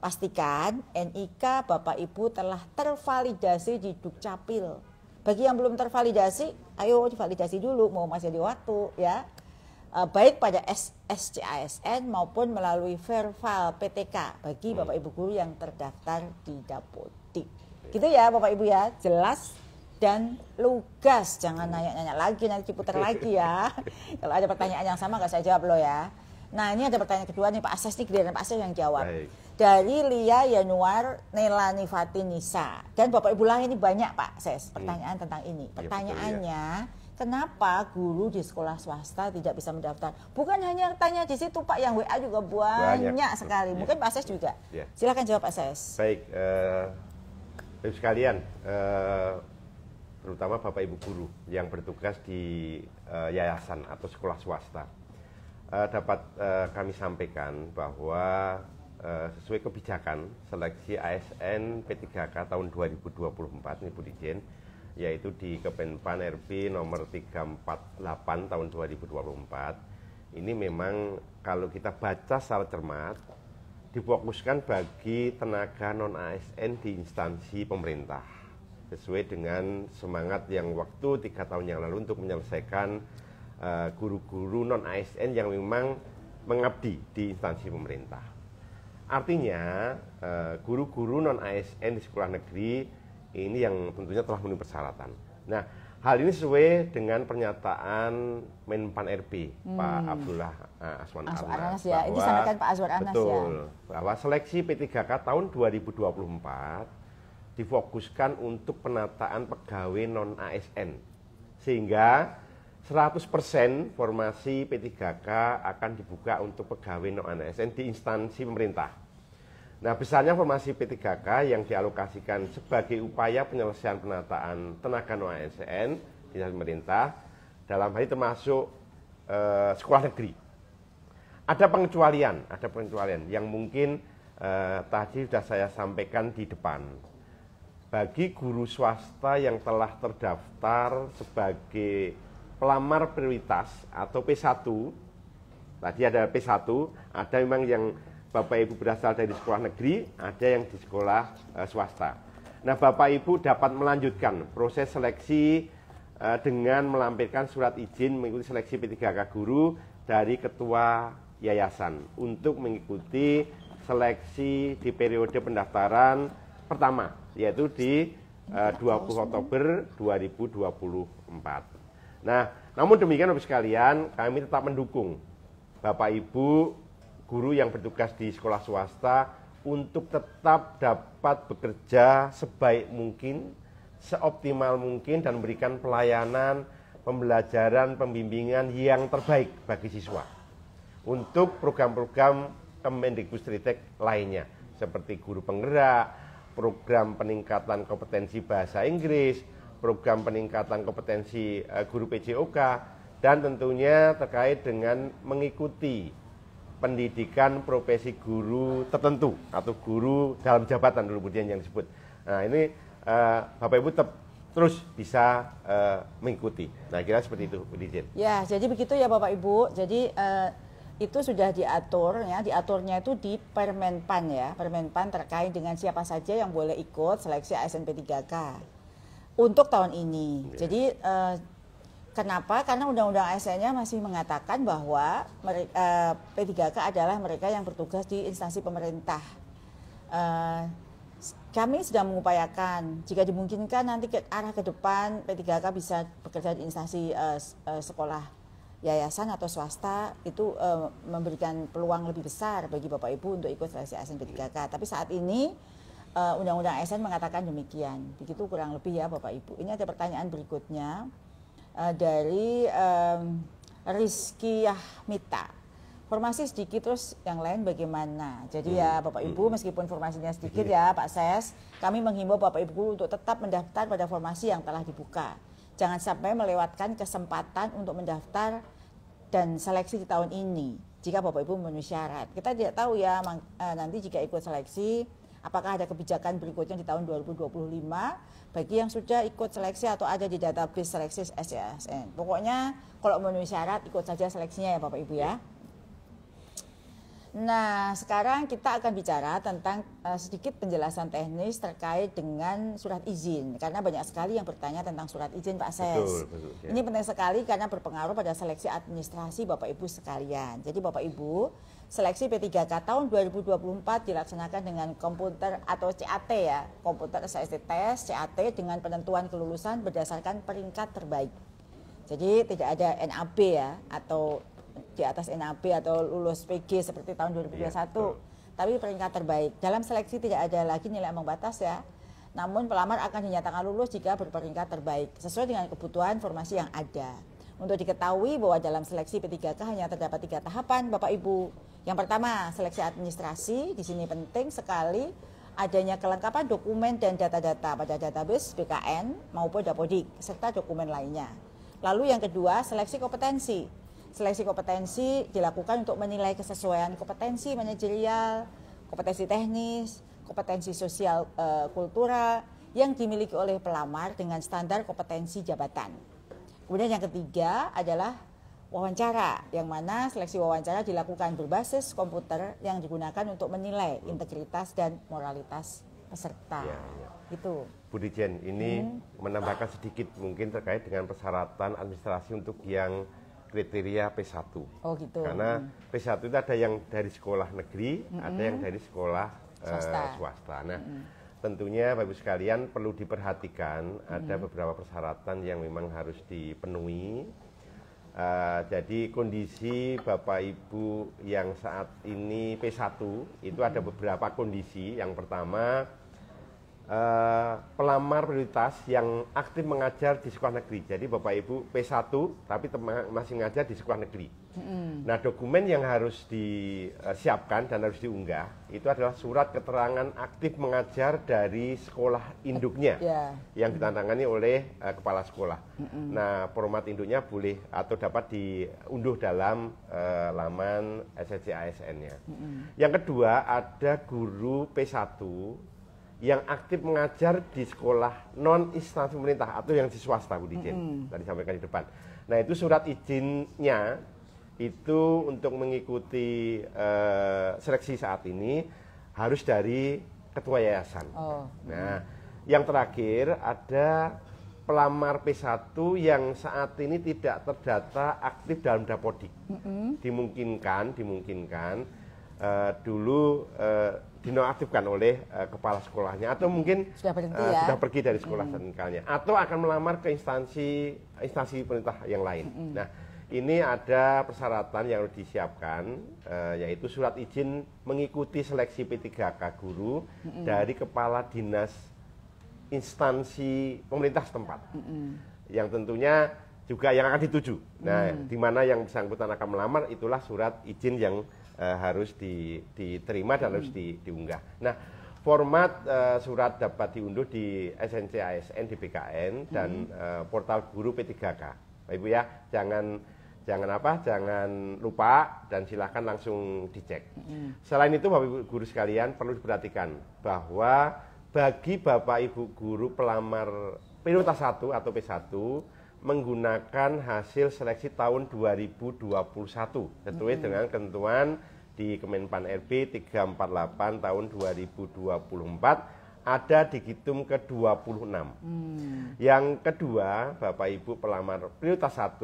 Pastikan NIK Bapak Ibu telah tervalidasi di Dukcapil. Bagi yang belum tervalidasi, ayo divalidasi dulu, mau masih ada waktu ya. Baik pada SCASN maupun melalui Verval PTK bagi Bapak Ibu guru yang terdaftar di Dapodik. Gitu ya Bapak Ibu ya, jelas dan lugas. Jangan nanya-nanya lagi, nanti diputar lagi ya. Kalau ada pertanyaan yang sama nggak saya jawab loh ya. Nah ini ada pertanyaan kedua nih Pak Ases, nih giliran Pak Ases yang jawab. Baik. Dari Lia Yanuar Nelani Fatinisa. Dan Bapak Ibu lah ini banyak Pak Ses pertanyaan tentang ini. Pertanyaannya, kenapa guru di sekolah swasta tidak bisa mendaftar? Bukan hanya tanya di situ Pak, yang WA juga banyak sekali. Mungkin Pak Ses juga. Silakan jawab Pak Ses. Baik, Bapak sekalian, terutama Bapak Ibu guru yang bertugas di yayasan atau sekolah swasta, dapat kami sampaikan bahwa sesuai kebijakan seleksi ASN P3K tahun 2024 ini Bu Dijen, yaitu di Kemenpan RB nomor 348 tahun 2024, ini memang kalau kita baca secara cermat difokuskan bagi tenaga non-ASN di instansi pemerintah sesuai dengan semangat yang waktu 3 tahun yang lalu untuk menyelesaikan guru-guru non-ASN yang memang mengabdi di instansi pemerintah. Artinya guru-guru non-ASN di sekolah negeri ini yang tentunya telah memenuhi persyaratan. Nah, hal ini sesuai dengan pernyataan Menpan RB Pak Abdullah Aswan Anas ya. Ini disampaikan Pak Azwar Anas betul, ya. Bahwa seleksi P3K tahun 2024 difokuskan untuk penataan pegawai non-ASN sehingga 100% formasi P3K akan dibuka untuk pegawai non-ASN di instansi pemerintah. Nah, besarnya formasi P3K yang dialokasikan sebagai upaya penyelesaian penataan tenaga non-ASN di instansi pemerintah, dalam hal ini termasuk sekolah negeri. Ada pengecualian yang mungkin tadi sudah saya sampaikan di depan. Bagi guru swasta yang telah terdaftar sebagai pelamar prioritas atau P1, tadi ada P1, ada memang yang Bapak Ibu berasal dari sekolah negeri, ada yang di sekolah swasta. Nah, Bapak Ibu dapat melanjutkan proses seleksi dengan melampirkan surat izin mengikuti seleksi P3K guru dari Ketua Yayasan untuk mengikuti seleksi di periode pendaftaran pertama, yaitu di 20 Oktober 2024. Nah, namun demikian Bapak sekalian, kami tetap mendukung Bapak Ibu guru yang bertugas di sekolah swasta untuk tetap dapat bekerja sebaik mungkin, seoptimal mungkin dan memberikan pelayanan, pembelajaran, pembimbingan yang terbaik bagi siswa. Untuk program-program Kemendikbudristek lainnya, seperti guru penggerak, program peningkatan kompetensi bahasa Inggris, program peningkatan kompetensi guru PJOK, dan tentunya terkait dengan mengikuti pendidikan profesi guru tertentu atau guru dalam jabatan dulu kemudian yang disebut. Nah, ini Bapak Ibu terus bisa mengikuti. Nah, kira seperti itu, Bu Dirjen. Ya, jadi begitu ya Bapak Ibu. Jadi itu sudah diatur ya, diaturnya itu di Permenpan ya, Permenpan terkait dengan siapa saja yang boleh ikut seleksi ASN P3K untuk tahun ini. Jadi kenapa? Karena Undang-Undang ASN-nya masih mengatakan bahwa P3K adalah mereka yang bertugas di instansi pemerintah. Kami sedang mengupayakan jika dimungkinkan nanti ke arah ke depan P3K bisa bekerja di instansi sekolah yayasan atau swasta, itu memberikan peluang lebih besar bagi Bapak Ibu untuk ikut seleksi ASN P3K. Tapi saat ini Undang-Undang ASN mengatakan demikian. Begitu kurang lebih ya Bapak Ibu. Ini ada pertanyaan berikutnya dari Rizky Yahmita. Formasi sedikit terus yang lain bagaimana? Jadi ya Bapak Ibu, meskipun formasinya sedikit ya Pak Ses, kami menghimbau Bapak Ibu untuk tetap mendaftar pada formasi yang telah dibuka. Jangan sampai melewatkan kesempatan untuk mendaftar dan seleksi di tahun ini jika Bapak Ibu memenuhi syarat. Kita tidak tahu ya nanti jika ikut seleksi apakah ada kebijakan berikutnya di tahun 2025 bagi yang sudah ikut seleksi atau ada di database seleksi SCASN. Pokoknya kalau memenuhi syarat ikut saja seleksinya ya Bapak Ibu ya. Nah, sekarang kita akan bicara tentang sedikit penjelasan teknis terkait dengan surat izin. Karena banyak sekali yang bertanya tentang surat izin Pak Ses. Betul, ya. Ini penting sekali karena berpengaruh pada seleksi administrasi Bapak Ibu sekalian. Jadi Bapak Ibu, seleksi P3K tahun 2024 dilaksanakan dengan komputer atau CAT ya. Komputer Assessment Test, CAT dengan penentuan kelulusan berdasarkan peringkat terbaik. Jadi tidak ada NAB ya, atau di atas NAB atau lulus PG seperti tahun 2021, tapi peringkat terbaik. Dalam seleksi tidak ada lagi nilai ambang batas ya, namun pelamar akan dinyatakan lulus jika berperingkat terbaik sesuai dengan kebutuhan formasi yang ada. Untuk diketahui bahwa dalam seleksi P3K hanya terdapat 3 tahapan Bapak Ibu. Yang pertama, seleksi administrasi. Di sini penting sekali adanya kelengkapan dokumen dan data-data pada database BKN maupun Dapodik serta dokumen lainnya. Lalu yang kedua, seleksi kompetensi. Seleksi kompetensi dilakukan untuk menilai kesesuaian kompetensi manajerial, kompetensi teknis, kompetensi sosial kultural yang dimiliki oleh pelamar dengan standar kompetensi jabatan. Kemudian yang ketiga adalah wawancara, yang mana seleksi wawancara dilakukan berbasis komputer yang digunakan untuk menilai integritas dan moralitas peserta. Itu. Bu Dirjen, ini menambahkan sedikit mungkin terkait dengan persyaratan administrasi untuk yang kriteria P1. Oh gitu. Karena P1 itu ada yang dari sekolah negeri, ada yang dari sekolah swasta. Nah, tentunya Bapak Ibu sekalian perlu diperhatikan ada beberapa persyaratan yang memang harus dipenuhi. Jadi kondisi Bapak Ibu yang saat ini P1 itu ada beberapa kondisi. Yang pertama, pelamar prioritas yang aktif mengajar di sekolah negeri. Jadi Bapak Ibu P1 tapi masih mengajar di sekolah negeri. Nah, dokumen yang harus disiapkan dan harus diunggah itu adalah surat keterangan aktif mengajar dari sekolah induknya yang ditandatangani oleh kepala sekolah. Nah, format induknya boleh atau dapat diunduh dalam laman SSC ASN-nya. Yang kedua, ada guru P1 yang aktif mengajar di sekolah non instansi pemerintah atau yang di swasta, Bu Dirjen, tadi sampaikan di depan. Nah, itu surat izinnya itu untuk mengikuti seleksi saat ini harus dari ketua yayasan. Nah, Yang terakhir ada pelamar P1 yang saat ini tidak terdata aktif dalam Dapodik. Dimungkinkan dulu dinonaktifkan oleh kepala sekolahnya atau mungkin sudah pergi dari sekolah senikalnya atau akan melamar ke instansi pemerintah yang lain. Nah, ini ada persyaratan yang harus disiapkan, yaitu surat izin mengikuti seleksi P3K guru dari kepala dinas instansi pemerintah setempat, yang tentunya juga yang akan dituju. Nah, di mana yang bersangkutan akan melamar, itulah surat izin yang harus diterima dan harus diunggah. Nah, format surat dapat diunduh di SNC ASN di BKN dan portal guru P3K. Bapak Ibu ya, jangan lupa dan silakan langsung dicek. Selain itu Bapak Ibu guru sekalian perlu diperhatikan bahwa bagi Bapak Ibu guru pelamar prioritas 1 atau P1 menggunakan hasil seleksi tahun 2021 sesuai dengan ketentuan di Kemenpan RB 348 tahun 2024 ada di Digitum ke-26. Yang kedua, Bapak Ibu pelamar prioritas 1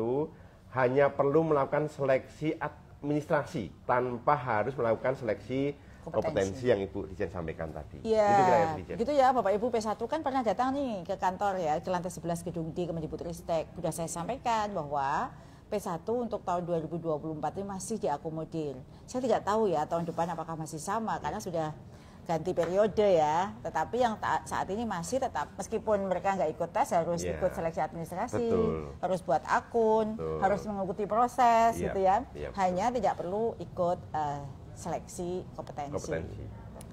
hanya perlu melakukan seleksi administrasi tanpa harus melakukan seleksi kompetensi yang Ibu Dijen sampaikan tadi. Iya, gitu ya Bapak Ibu P1 kan pernah datang nih ke kantor ya, ke lantai 11 Gedung D Kemendikbudristek. Sudah saya sampaikan bahwa P1 untuk tahun 2024 ini masih diakomodir. Saya tidak tahu ya tahun depan apakah masih sama karena sudah ganti periode ya. Tetapi yang saat ini masih tetap, meskipun mereka nggak ikut tes harus ikut seleksi administrasi, harus buat akun, harus mengikuti proses gitu ya. Hanya tidak perlu ikut seleksi kompetensi.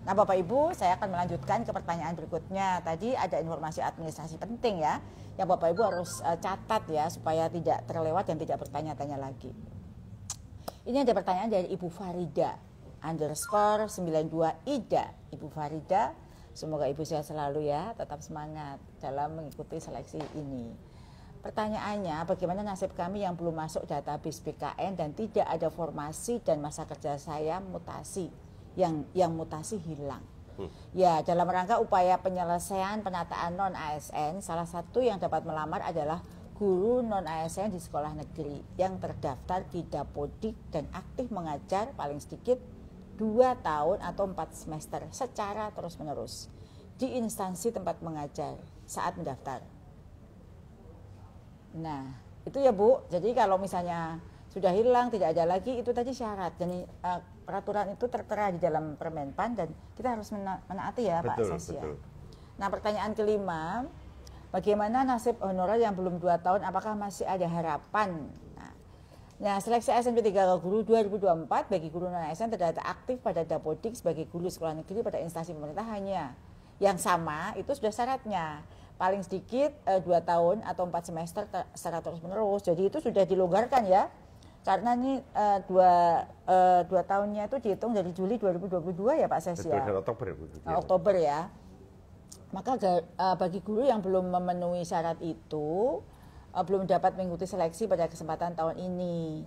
Nah Bapak Ibu, saya akan melanjutkan ke pertanyaan berikutnya. Tadi ada informasi administrasi penting ya, yang Bapak Ibu harus catat ya, supaya tidak terlewat dan tidak bertanya-tanya lagi. Ini ada pertanyaan dari Ibu Farida _92 Ida. Ibu Farida, semoga Ibu sehat selalu ya, tetap semangat dalam mengikuti seleksi ini. Pertanyaannya, bagaimana nasib kami yang belum masuk database BKN dan tidak ada formasi dan masa kerja saya mutasi, yang mutasi hilang. Ya, dalam rangka upaya penyelesaian penataan non-ASN, salah satu yang dapat melamar adalah guru non-ASN di sekolah negeri yang terdaftar di Dapodik dan aktif mengajar paling sedikit 2 tahun atau 4 semester secara terus-menerus di instansi tempat mengajar saat mendaftar. Nah, itu ya Bu. Jadi kalau misalnya sudah hilang, tidak ada lagi, itu tadi syarat. Dan peraturan itu tertera di dalam Permenpan dan kita harus menaati ya Pak Ses ya. Nah, pertanyaan kelima, bagaimana nasib honorer yang belum 2 tahun, apakah masih ada harapan? Nah, seleksi ASN P3K guru 2024 bagi guru non-ASN terdata aktif pada Dapodik sebagai guru sekolah negeri pada instansi pemerintah hanya yang sama, itu sudah syaratnya. Paling sedikit 2 tahun atau 4 semester secara terus menerus. Jadi itu sudah dilonggarkan ya. Karena ini 2 tahunnya itu dihitung dari Juli 2022 ya Pak Ses ya. Oktober ya. Maka bagi guru yang belum memenuhi syarat itu belum dapat mengikuti seleksi pada kesempatan tahun ini.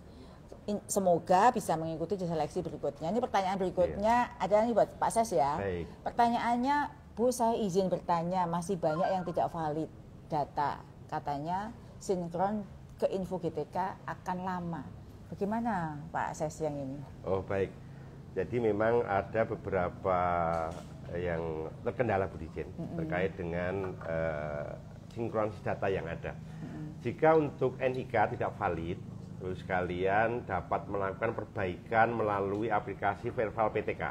Semoga bisa mengikuti di seleksi berikutnya. Ini pertanyaan berikutnya ada nih buat Pak Ses ya. Baik. Pertanyaannya, Bu, saya izin bertanya, masih banyak yang tidak valid data. Katanya sinkron ke info GTK akan lama. Bagaimana Pak Ses yang ini? Oh baik, jadi memang ada beberapa yang terkendala Bu Dijen terkait dengan sinkronis data yang ada. Jika untuk NIK tidak valid, terus kalian dapat melakukan perbaikan melalui aplikasi Verbal PTK.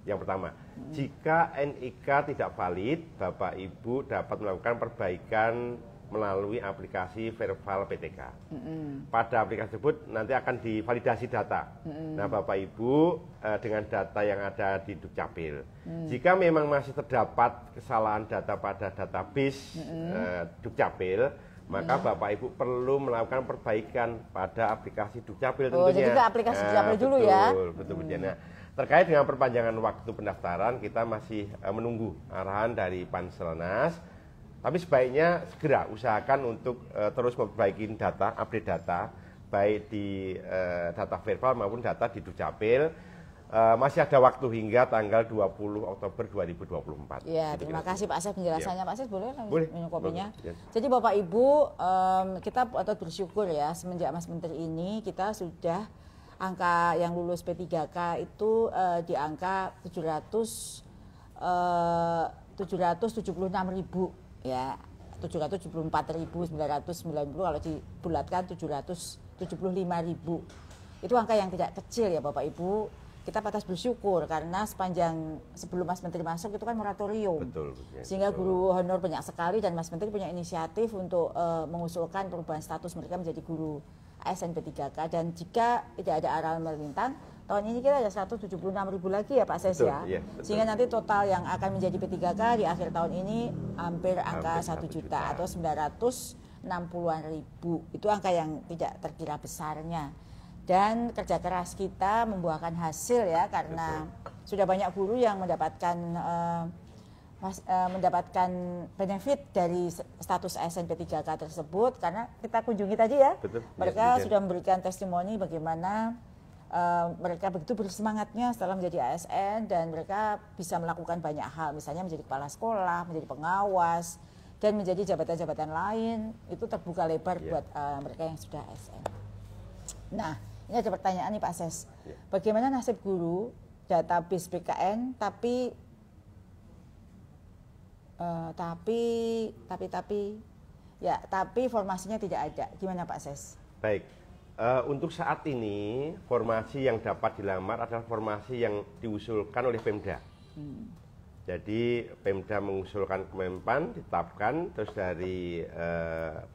Yang pertama, jika NIK tidak valid, Bapak Ibu dapat melakukan perbaikan melalui aplikasi Verbal PTK. Pada aplikasi tersebut nanti akan divalidasi data. Nah, Bapak Ibu dengan data yang ada di Dukcapil. Jika memang masih terdapat kesalahan data pada database Dukcapil, maka Bapak Ibu perlu melakukan perbaikan pada aplikasi Dukcapil tentunya. Jadi ke aplikasi Dukcapil dulu ya. Betul. Nah, terkait dengan perpanjangan waktu pendaftaran, kita masih menunggu arahan dari Panselnas. Tapi sebaiknya segera usahakan untuk terus memperbaiki data, update data, baik di data verbal maupun data di Dukcapil. masih ada waktu hingga tanggal 20 Oktober 2024. Ya, terima kasih Pak Asep penjelasannya. Pak Asep boleh minum kopinya? Boleh. Jadi Bapak Ibu, kita patut bersyukur ya semenjak Mas Menteri ini kita sudah angka yang lulus P3K itu di angka 776.000 ya. 774.990 kalau dibulatkan 775.000. Itu angka yang tidak kecil ya Bapak Ibu. Kita patut bersyukur karena sebelum Mas Menteri masuk itu kan moratorium. Betul. Sehingga guru honor banyak sekali dan Mas Menteri punya inisiatif untuk mengusulkan perubahan status mereka menjadi guru ASN P3K. Dan jika tidak ada aral melintang, tahun ini kita ada 176.000 lagi ya Pak Ses ya. Betul. Sehingga nanti total yang akan menjadi P3K di akhir tahun ini hampir angka 1 juta atau 960-an ribu. Itu angka yang tidak terkira besarnya. Dan kerja keras kita membuahkan hasil ya karena sudah banyak guru yang mendapatkan benefit dari status ASN P3K tersebut karena kita kunjungi tadi ya. Betul. Mereka sudah memberikan testimoni bagaimana mereka begitu bersemangatnya setelah menjadi ASN dan mereka bisa melakukan banyak hal, misalnya menjadi kepala sekolah, menjadi pengawas, dan menjadi jabatan-jabatan lain. Itu terbuka lebar buat mereka yang sudah ASN. Nah, ini ada pertanyaan nih Pak Ses. Bagaimana nasib guru database BKN tapi formasinya tidak ada. Gimana Pak Ses? Baik. Untuk saat ini formasi yang dapat dilamar adalah formasi yang diusulkan oleh Pemda. Jadi Pemda mengusulkan ke Menpan, ditetapkan, terus dari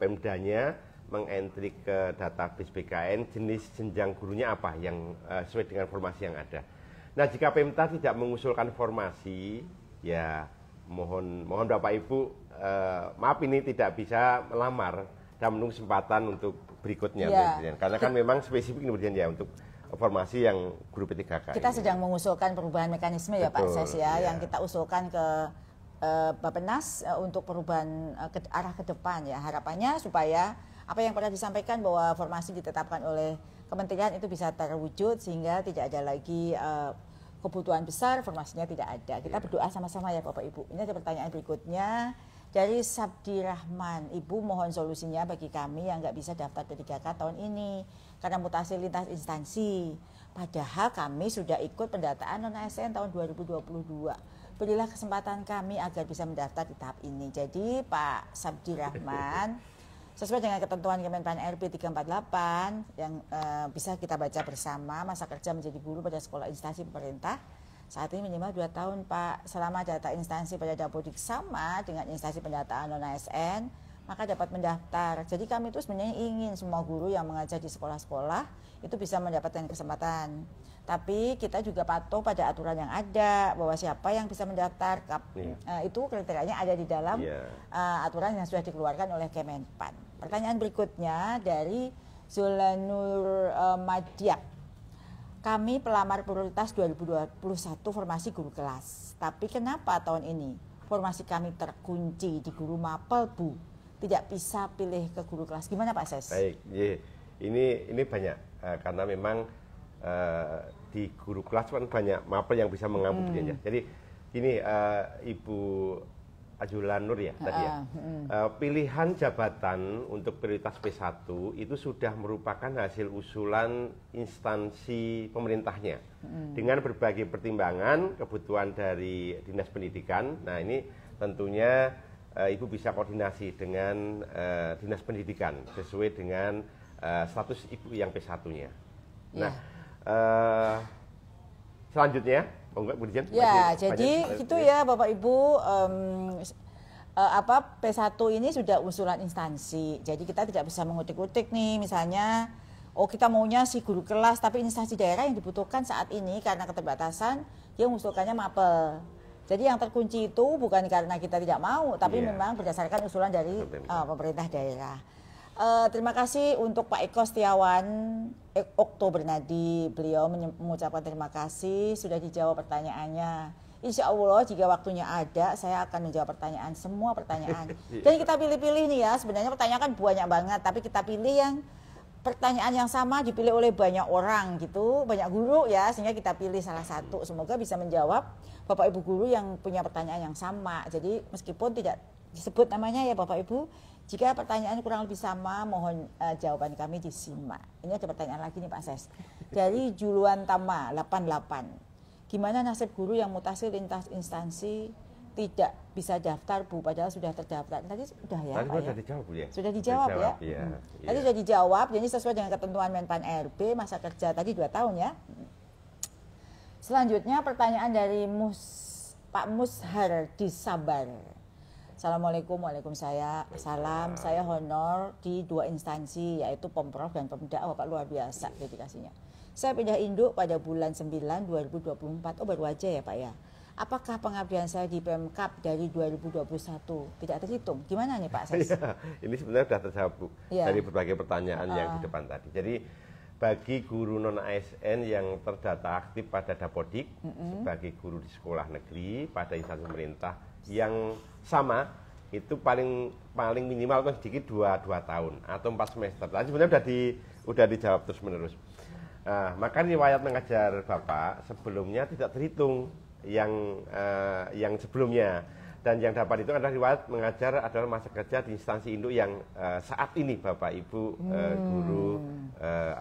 Pemdanya mengentri ke database BKN jenis jenjang gurunya apa yang sesuai dengan formasi yang ada. Nah, jika Pemda tidak mengusulkan formasi, ya mohon Bapak Ibu maaf ini tidak bisa melamar dan menunggu kesempatan untuk berikutnya, karena kan memang spesifik kemudian ya untuk formasi yang guru P3K. Kita sedang mengusulkan perubahan mekanisme ya Pak Ses ya, yang kita usulkan ke Bappenas untuk perubahan arah ke depan ya. Harapannya supaya apa yang pernah disampaikan bahwa formasi ditetapkan oleh kementerian itu bisa terwujud sehingga tidak ada lagi kebutuhan besar, formasinya tidak ada. Kita berdoa sama-sama ya Bapak Ibu. Ini ada pertanyaan berikutnya dari Sabdi Rahman. Ibu mohon solusinya bagi kami yang nggak bisa daftar P3K tahun ini karena mutasi lintas instansi. Padahal kami sudah ikut pendataan non-ASN tahun 2022. Berilah kesempatan kami agar bisa mendaftar di tahap ini. Jadi Pak Sabdi Rahman, sesuai dengan ketentuan Kemenpan RP 348 yang bisa kita baca bersama, masa kerja menjadi guru pada sekolah instansi pemerintah saat ini minimal 2 tahun Pak. Selama data instansi pada Dapodik sama dengan instansi pendataan non-ASN, maka dapat mendaftar. Jadi kami itu sebenarnya ingin semua guru yang mengajar di sekolah-sekolah itu bisa mendapatkan kesempatan. Tapi kita juga patuh pada aturan yang ada bahwa siapa yang bisa mendaftar itu kriterianya ada di dalam aturan yang sudah dikeluarkan oleh Kemenpan. Pertanyaan berikutnya dari Zulanur Madiak. Kami pelamar prioritas 2021 formasi guru kelas. Tapi kenapa tahun ini formasi kami terkunci di guru mapel Bu? Tidak bisa pilih ke guru kelas. Gimana Pak Ses? Baik, ini banyak karena memang di guru kelas kan banyak mapel yang bisa mengambil dia. Jadi ini Ibu Ajulan Nur ya tadi ya. Pilihan jabatan untuk prioritas P1 itu sudah merupakan hasil usulan instansi pemerintahnya dengan berbagai pertimbangan kebutuhan dari Dinas Pendidikan. Nah, ini tentunya Ibu bisa koordinasi dengan Dinas Pendidikan sesuai dengan status Ibu yang P1-nya. Nah, selanjutnya, Bu Dijen. Ya, jadi gitu ya Bapak Ibu, P1 ini sudah usulan instansi. Jadi kita tidak bisa mengutik-utik nih, misalnya, kita maunya si guru kelas, tapi instansi daerah yang dibutuhkan saat ini karena keterbatasan, dia mengusulkannya mapel. Jadi yang terkunci itu bukan karena kita tidak mau, tapi memang berdasarkan usulan dari pemerintah daerah. Terima kasih untuk Pak Eko Setiawan, Oktober Nadi, beliau mengucapkan terima kasih sudah dijawab pertanyaannya. Insya Allah jika waktunya ada, saya akan menjawab semua pertanyaan. Dan kita pilih-pilih nih ya, sebenarnya pertanyaan kan banyak banget, tapi kita pilih yang pertanyaan yang sama dipilih oleh banyak orang gitu, banyak guru ya, sehingga kita pilih salah satu. Semoga bisa menjawab Bapak Ibu guru yang punya pertanyaan yang sama. Jadi meskipun tidak disebut namanya ya Bapak Ibu, jika pertanyaan kurang lebih sama, mohon jawaban kami disimak. Ini ada pertanyaan lagi nih Pak Ses. Dari Juluan Tama 88. Gimana nasib guru yang mutasi lintas instansi tidak bisa daftar Bu, padahal sudah terdaftar? Tadi sudah ya Tadi Pak sudah ya? dijawab Bu ya? Sudah dijawab ya? Iya. Tadi sudah dijawab, jadi sesuai dengan ketentuan Menpan RB, masa kerja tadi 2 tahun ya. Selanjutnya pertanyaan dari Pak Mushar di Sabar. Assalamualaikum, waalaikumsalam. Saya honor di 2 instansi, yaitu Pemprov dan Pemda. Bapak luar biasa dedikasinya. Saya pindah induk pada bulan 9 2024. Oh baru aja ya Pak ya. Apakah pengabdian saya di Pemkab dari 2021 tidak terhitung? Gimana nih Pak Ses? Ya, ini sebenarnya sudah terjawab Bu dari berbagai pertanyaan yang di depan tadi. Jadi bagi guru non ASN yang terdata aktif pada Dapodik sebagai guru di sekolah negeri pada instansi pemerintah yang sama itu paling minimal kan sedikit 2 tahun atau 4 semester. Tadi sebenarnya udah dijawab terus menerus. Maka riwayat mengajar Bapak sebelumnya tidak terhitung yang sebelumnya, dan yang dapat itu adalah riwayat mengajar adalah masa kerja di instansi induk yang saat ini Bapak Ibu guru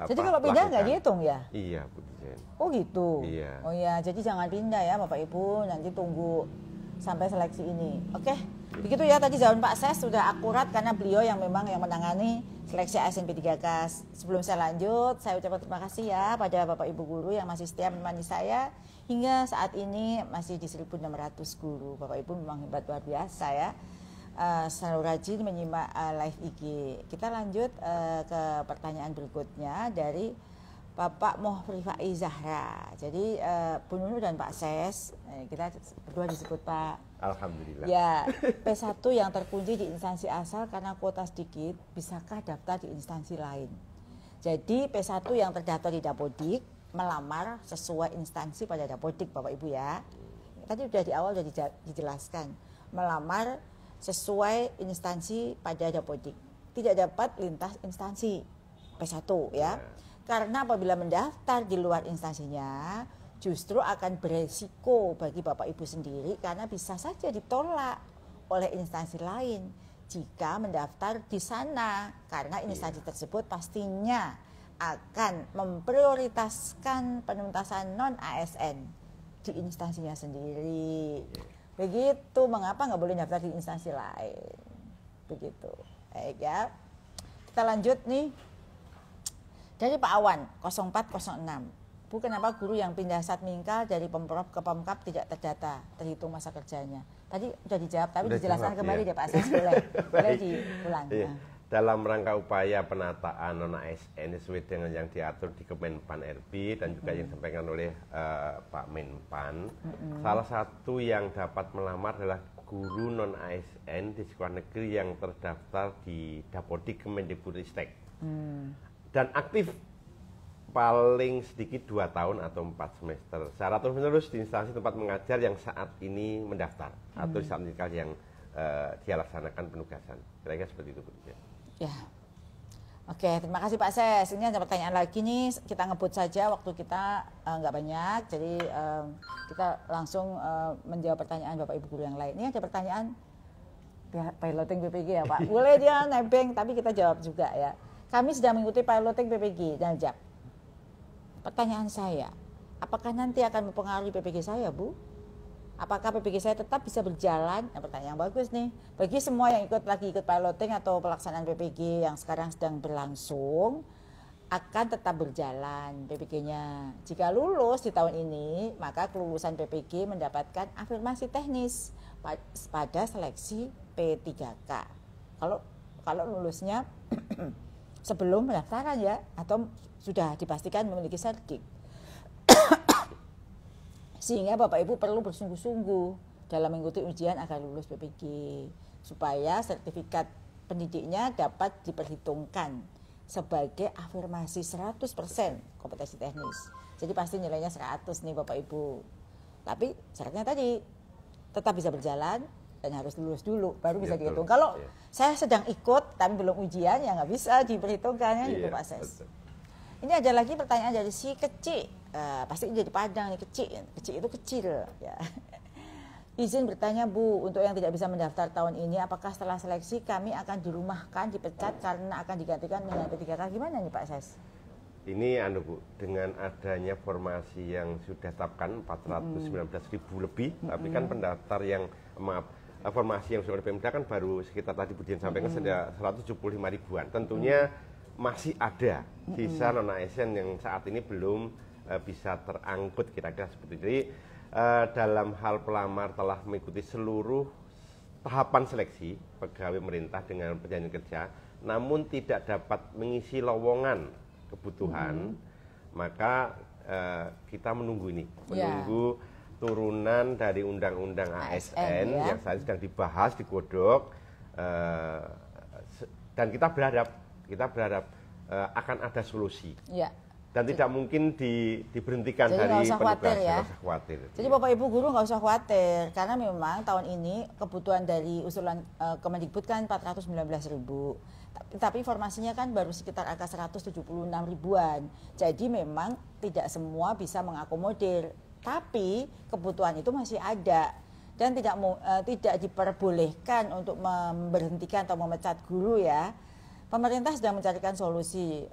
jadi kalau pindah nggak dihitung ya? Iya Bu Dijen. Oh gitu? Iya. Oh ya, jadi jangan pindah ya Bapak Ibu, nanti tunggu sampai seleksi ini. Oke, begitu ya tadi jawaban Pak Ses sudah akurat karena beliau yang memang yang menangani seleksi ASN P3K. Sebelum saya lanjut, saya ucapkan terima kasih ya pada Bapak Ibu guru yang masih setia menemani saya hingga saat ini masih di 1.600 guru. Bapak Ibu memang hebat luar biasa ya. Selalu rajin menyimak live IG. Kita lanjut ke pertanyaan berikutnya dari Bapak Mohrifa Zahra. Jadi Bu Nunu dan Pak Ses, kita berdua disebut Pak. Alhamdulillah. Ya, P1 yang terkunci di instansi asal karena kuota sedikit, bisakah daftar di instansi lain? Jadi P1 yang terdaftar di Dapodik melamar sesuai instansi pada Dapodik Bapak Ibu ya. Tadi sudah di awal sudah dijelaskan. Melamar sesuai instansi pada Dapodik. Tidak dapat lintas instansi P1 ya. Karena apabila mendaftar di luar instansinya justru akan beresiko bagi Bapak Ibu sendiri karena bisa saja ditolak oleh instansi lain jika mendaftar di sana, karena instansi tersebut pastinya akan memprioritaskan penuntasan non ASN di instansinya sendiri. Begitu, mengapa nggak boleh daftar di instansi lain? Begitu. Baik ya. Kita lanjut nih. Dari Pak Awan 0406. Bu, kenapa guru yang pindah Satmingkal dari Pemprov ke Pemkab tidak terdata, terhitung masa kerjanya? Tadi sudah dijawab, tapi Udah dijelaskan jawab, kembali ya. deh Pak Ses, boleh diulang. Iya. Dalam rangka upaya penataan non ASN sesuai dengan yang diatur di Kemenpan RB dan juga yang disampaikan oleh Pak Menpan, salah satu yang dapat melamar adalah guru non ASN di sekolah negeri yang terdaftar di Dapodik Kemendikbudristek dan aktif paling sedikit 2 tahun atau 4 semester secara terus menerus di instansi tempat mengajar yang saat ini mendaftar atau di Satmingkal yang dia laksanakan penugasan. Kira-kira seperti itu Bu. Ya, oke, terima kasih Pak Ses. Ini ada pertanyaan lagi nih, kita ngebut saja, waktu kita nggak banyak, jadi kita langsung menjawab pertanyaan Bapak Ibu guru yang lain. Ini ada pertanyaan piloting PPG ya Pak, boleh dia nebeng, tapi kita jawab juga ya. Kami sedang mengikuti piloting PPG dan JAP. Pertanyaan saya, apakah nanti akan mempengaruhi PPG saya Bu? Apakah PPG saya tetap bisa berjalan? Nah, pertanyaan yang bagus nih. Bagi semua yang ikut piloting atau pelaksanaan PPG yang sekarang sedang berlangsung, akan tetap berjalan PPG-nya. Jika lulus di tahun ini, maka kelulusan PPG mendapatkan afirmasi teknis pada seleksi P3K. Kalau lulusnya sebelum pendaftaran ya, atau sudah dipastikan memiliki serdik. Sehingga Bapak Ibu perlu bersungguh-sungguh dalam mengikuti ujian agar lulus PPG supaya sertifikat pendidiknya dapat diperhitungkan sebagai afirmasi 100% kompetensi teknis. Jadi pasti nilainya 100 nih Bapak Ibu. Tapi syaratnya tadi tetap bisa berjalan, dan harus lulus dulu baru bisa Betul. dihitung. Kalau Iya. saya sedang ikut tapi belum ujian ya nggak bisa diperhitungkannya gitu Iya, Pak Ses. betul. Ini ada lagi pertanyaan dari si kecil, pasti jadi Padang nih, kecil itu kecil ya. Izin bertanya Bu, untuk yang tidak bisa mendaftar tahun ini, apakah setelah seleksi kami akan dirumahkan, dipecat karena akan digantikan dengan P3K? Gimana nih Pak Ses? Ini Bu, dengan adanya formasi yang sudah tetapkan 419.000 lebih, tapi kan pendaftar yang formasi yang sudah Pemda kan baru sekitar tadi Bu Dian sampaikan sudah 175 ribuan. Tentunya masih ada sisa non ASN yang saat ini belum bisa terangkut kira-kira seperti itu. Jadi dalam hal pelamar telah mengikuti seluruh tahapan seleksi pegawai pemerintah dengan perjanjian kerja, namun tidak dapat mengisi lowongan kebutuhan, maka kita menunggu menunggu turunan dari undang-undang ASN yang saat ini sedang dibahas, digodok, dan kita berharap akan ada solusi. Ya. Dan tidak mungkin diberhentikan jadi dari penugasan, ya. Nggak usah khawatir. Jadi Bapak Ibu guru nggak usah khawatir, karena memang tahun ini kebutuhan dari usulan Kemendikbud kan 419.000. Tapi formasinya kan baru sekitar angka 176 ribuan. Jadi memang tidak semua bisa mengakomodir. Tapi kebutuhan itu masih ada dan tidak diperbolehkan untuk memberhentikan atau memecat guru ya. Pemerintah sedang mencarikan solusi.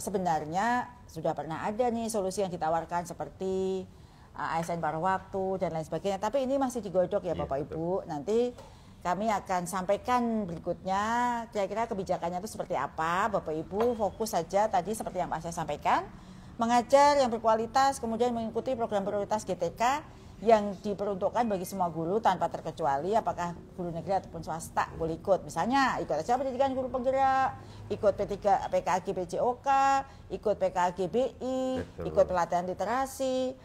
Sebenarnya sudah pernah ada nih solusi yang ditawarkan seperti ASN paruh waktu dan lain sebagainya. Tapi ini masih digodok ya Bapak Ibu. Nanti kami akan sampaikan berikutnya kira-kira kebijakannya itu seperti apa. Bapak Ibu fokus saja tadi seperti yang Pak saya sampaikan. Mengajar yang berkualitas, kemudian mengikuti program prioritas GTK yang diperuntukkan bagi semua guru tanpa terkecuali apakah guru negeri ataupun swasta boleh ikut. Misalnya ikut aja pendidikan guru penggerak, ikut PKG PJOK, ikut PKG BI, ikut pelatihan literasi,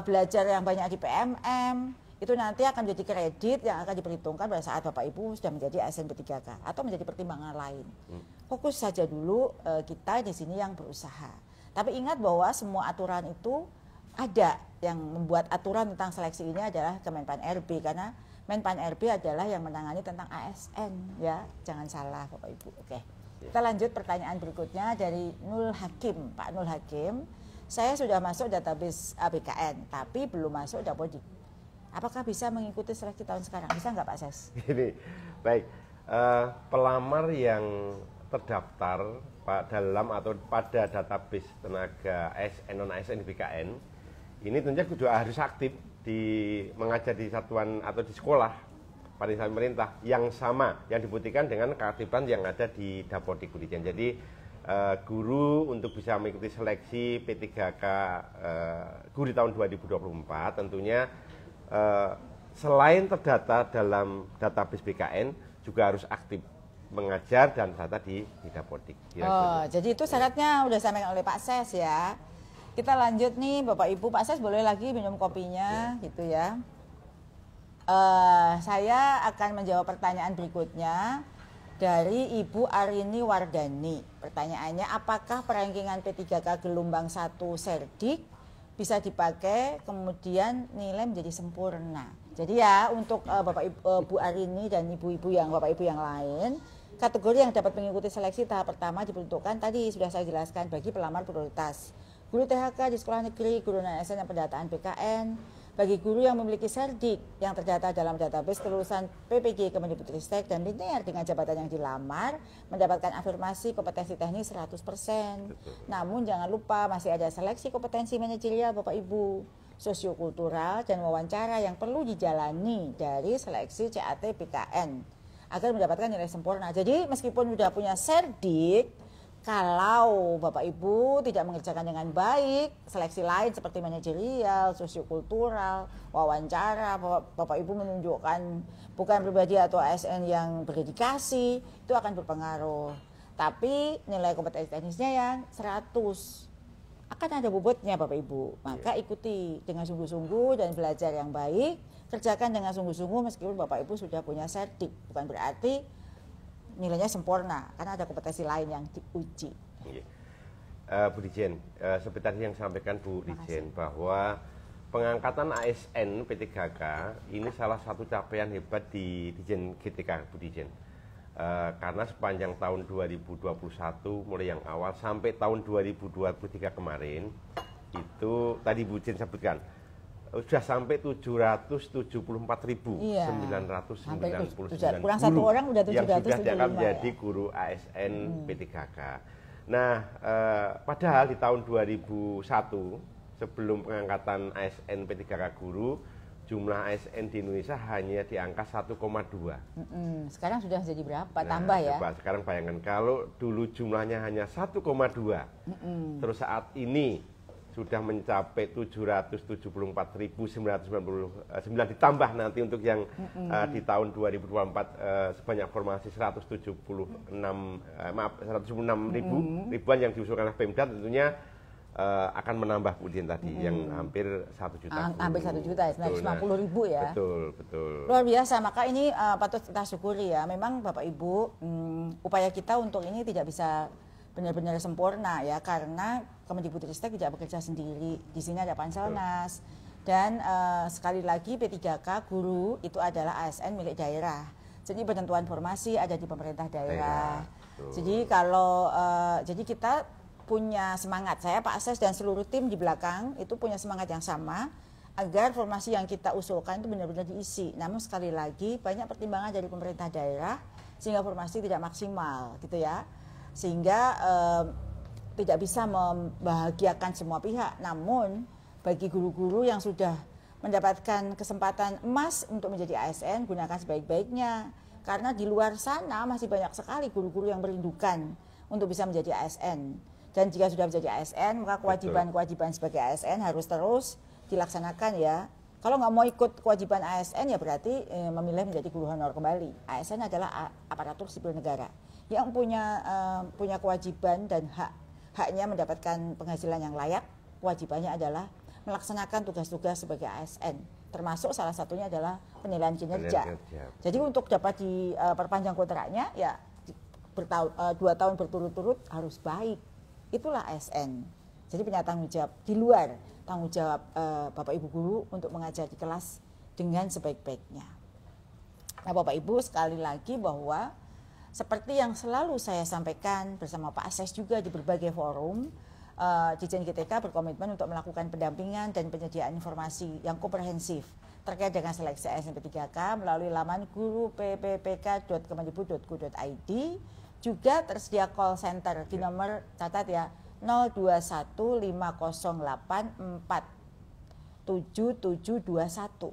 belajar yang banyak di PMM. Itu nanti akan menjadi kredit yang akan diperhitungkan pada saat Bapak Ibu sudah menjadi ASN P3K atau menjadi pertimbangan lain. Fokus saja dulu kita di sini yang berusaha. Tapi ingat bahwa semua aturan itu ada yang membuat aturan tentang seleksi ini adalah Kemenpan RB, karena Menpan RB adalah yang menangani tentang ASN ya, jangan salah Bapak Ibu. Oke. Kita lanjut pertanyaan berikutnya dari Nul Hakim. Pak Nul Hakim, saya sudah masuk database BKN tapi belum masuk Dapodik. Apakah bisa mengikuti seleksi tahun sekarang? Bisa nggak Pak Ses? Ini baik, pelamar yang terdaftar dalam atau pada database tenaga ASN non ASN di BKN ini tentunya juga harus aktif mengajar di satuan atau di sekolah pada instansi pemerintah yang sama yang dibutuhkan dengan keaktifan yang ada di Dapodik. Jadi guru untuk bisa mengikuti seleksi P3K guru di tahun 2024 tentunya selain terdata dalam database BKN juga harus aktif mengajar dan terdata di Dapodik. Jadi itu syaratnya udah disampaikan oleh Pak Ses ya. Kita lanjut nih Bapak Ibu. Pak Ses boleh lagi minum kopinya gitu ya. Saya akan menjawab pertanyaan berikutnya dari Ibu Arini Wardani. Pertanyaannya, apakah perankingan P3K gelombang 1 Serdik bisa dipakai kemudian nilai menjadi sempurna? Jadi ya untuk Bapak Ibu Arini dan ibu-ibu yang Bapak Ibu yang lain, kategori yang dapat mengikuti seleksi tahap pertama diperuntukkan tadi sudah saya jelaskan bagi pelamar prioritas. Guru THK di sekolah negeri, guru non-ASN yang pendataan BKN, bagi guru yang memiliki serdik yang terdata dalam database kelulusan PPG Kemendikbudristek dan linear dengan jabatan yang dilamar, mendapatkan afirmasi kompetensi teknis 100%. Namun jangan lupa masih ada seleksi kompetensi manajerial Bapak Ibu, sosiokultural dan wawancara yang perlu dijalani dari seleksi CAT BKN agar mendapatkan nilai sempurna. Jadi meskipun sudah punya serdik, kalau Bapak Ibu tidak mengerjakan dengan baik, seleksi lain seperti manajerial, sosiokultural, wawancara, Bapak Ibu menunjukkan bukan pribadi atau ASN yang berdedikasi, itu akan berpengaruh. Tapi nilai kompetensi teknisnya yang 100. Akan ada bobotnya Bapak Ibu. Maka ikuti dengan sungguh-sungguh dan belajar yang baik, kerjakan dengan sungguh-sungguh meskipun Bapak Ibu sudah punya serdik. Bukan berarti nilainya sempurna, karena ada kompetensi lain yang diuji. Bu Dijen, seperti tadi yang disampaikan Bu Dijen bahwa pengangkatan ASN P3K ini salah satu capaian hebat di Dijen GTK, Bu Dijen. Karena sepanjang tahun 2021 mulai yang awal sampai tahun 2023 kemarin itu tadi Bu Dijen sebutkan sudah sampai 774.999 kurang satu orang udah 775 yang sudah diangkat menjadi guru ASN P3K. Nah, padahal di tahun 2001 sebelum pengangkatan ASN P3K guru, jumlah ASN di Indonesia hanya di angka 1,2. Sekarang sudah jadi berapa? Tambah ya? Coba sekarang bayangkan kalau dulu jumlahnya hanya 1,2, terus saat ini sudah mencapai 774.999 ditambah nanti untuk yang di tahun 2024 sebanyak formasi 176 ribuan yang diusulkan oleh Pemda tentunya akan menambah Bu Dijen tadi yang hampir 1 juta. Hampir 1 juta ya, 950.000 ya. Betul. Luar biasa, maka ini patut kita syukuri ya. Memang Bapak Ibu, upaya kita untuk ini tidak bisa benar-benar sempurna ya, karena Kemendikbudristek tidak bekerja sendiri. Di sini ada Panselnas dan sekali lagi P3K guru itu adalah ASN milik daerah. Jadi penentuan formasi ada di pemerintah daerah. Jadi kalau jadi kita punya semangat, saya Pak Ses dan seluruh tim di belakang itu punya semangat yang sama agar formasi yang kita usulkan itu benar-benar diisi. Namun sekali lagi banyak pertimbangan dari pemerintah daerah sehingga formasi tidak maksimal gitu ya. Sehingga tidak bisa membahagiakan semua pihak. Namun bagi guru-guru yang sudah mendapatkan kesempatan emas untuk menjadi ASN, gunakan sebaik-baiknya. Karena di luar sana masih banyak sekali guru-guru yang merindukan untuk bisa menjadi ASN. Dan jika sudah menjadi ASN, maka kewajiban-kewajiban sebagai ASN harus terus dilaksanakan ya. Kalau nggak mau ikut kewajiban ASN ya berarti memilih menjadi guru honor kembali. ASN adalah aparatur sipil negara yang punya kewajiban dan haknya mendapatkan penghasilan yang layak. Kewajibannya adalah melaksanakan tugas-tugas sebagai ASN, termasuk salah satunya adalah penilaian kinerja. Jadi untuk dapat diperpanjang kontraknya ya 2 tahun berturut-turut harus baik. Itulah ASN. Jadi punya tanggung jawab di luar tanggung jawab Bapak Ibu guru untuk mengajar di kelas dengan sebaik-baiknya. Nah Bapak Ibu, sekali lagi bahwa seperti yang selalu saya sampaikan bersama Pak Ses juga di berbagai forum, Dijen GTK berkomitmen untuk melakukan pendampingan dan penyediaan informasi yang komprehensif terkait dengan seleksi ASN P3K melalui laman guruppk.kemendikbud.go.id. Juga tersedia call center di nomor, catat ya, 021508477721.